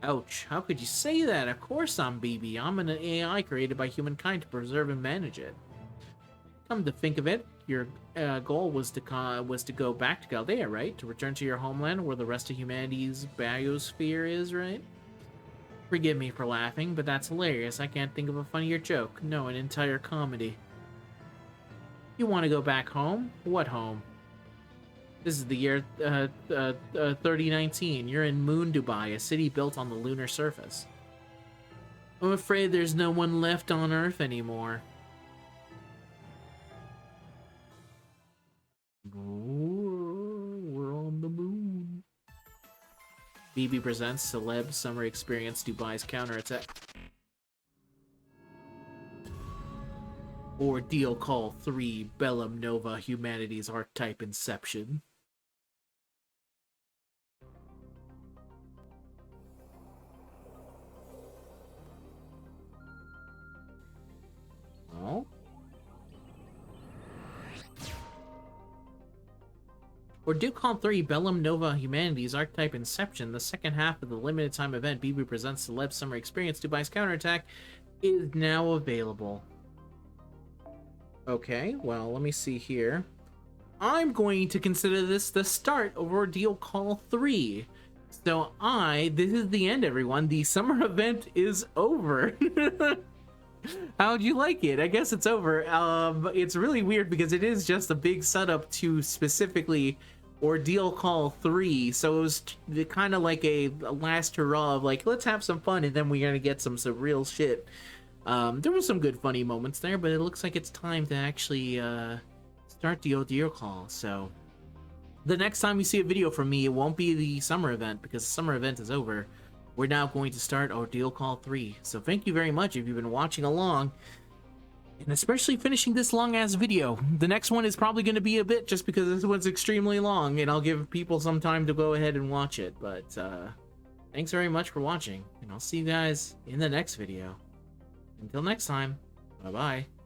Ouch, how could you say that? Of course I'm BB. I'm an AI created by humankind to preserve and manage it. Come to think of it, your goal was to go back to Chaldea, right? To return to your homeland where the rest of humanity's biosphere is, right? Forgive me for laughing, but that's hilarious. I can't think of a funnier joke. No, an entire comedy. You want to go back home? What home? This is the year 3019. You're in Moon Dubai, a city built on the lunar surface. I'm afraid there's no one left on Earth anymore. BB presents Celeb Summer Experience Dubai's Counterattack. Ordeal Call 3 Bellum Nova Humanities Archetype Inception. Oh. Ordeal Call 3 Bellum Nova Humanities Archetype Inception, the second half of the limited time event BB presents Celeb Summer Experience Dubai's Counterattack, is now available. Okay, well, let me see here. I'm going to consider this the start of Ordeal Call 3. So this is the end, everyone. The summer event is over. How'd you like it? I guess it's over. It's really weird because it is just a big setup to specifically Ordeal Call 3. So it was kind of like a last hurrah of like, let's have some fun and then we're going to get some real shit. There were some good funny moments there, but it looks like it's time to actually start the Ordeal Call. So the next time you see a video from me, it won't be the summer event because the summer event is over. We're now going to start Ordeal Call 3. So thank you very much if you've been watching along, and especially finishing this long-ass video. The next one is probably going to be a bit just because this one's extremely long, and I'll give people some time to go ahead and watch it. But thanks very much for watching, and I'll see you guys in the next video. Until next time, bye-bye.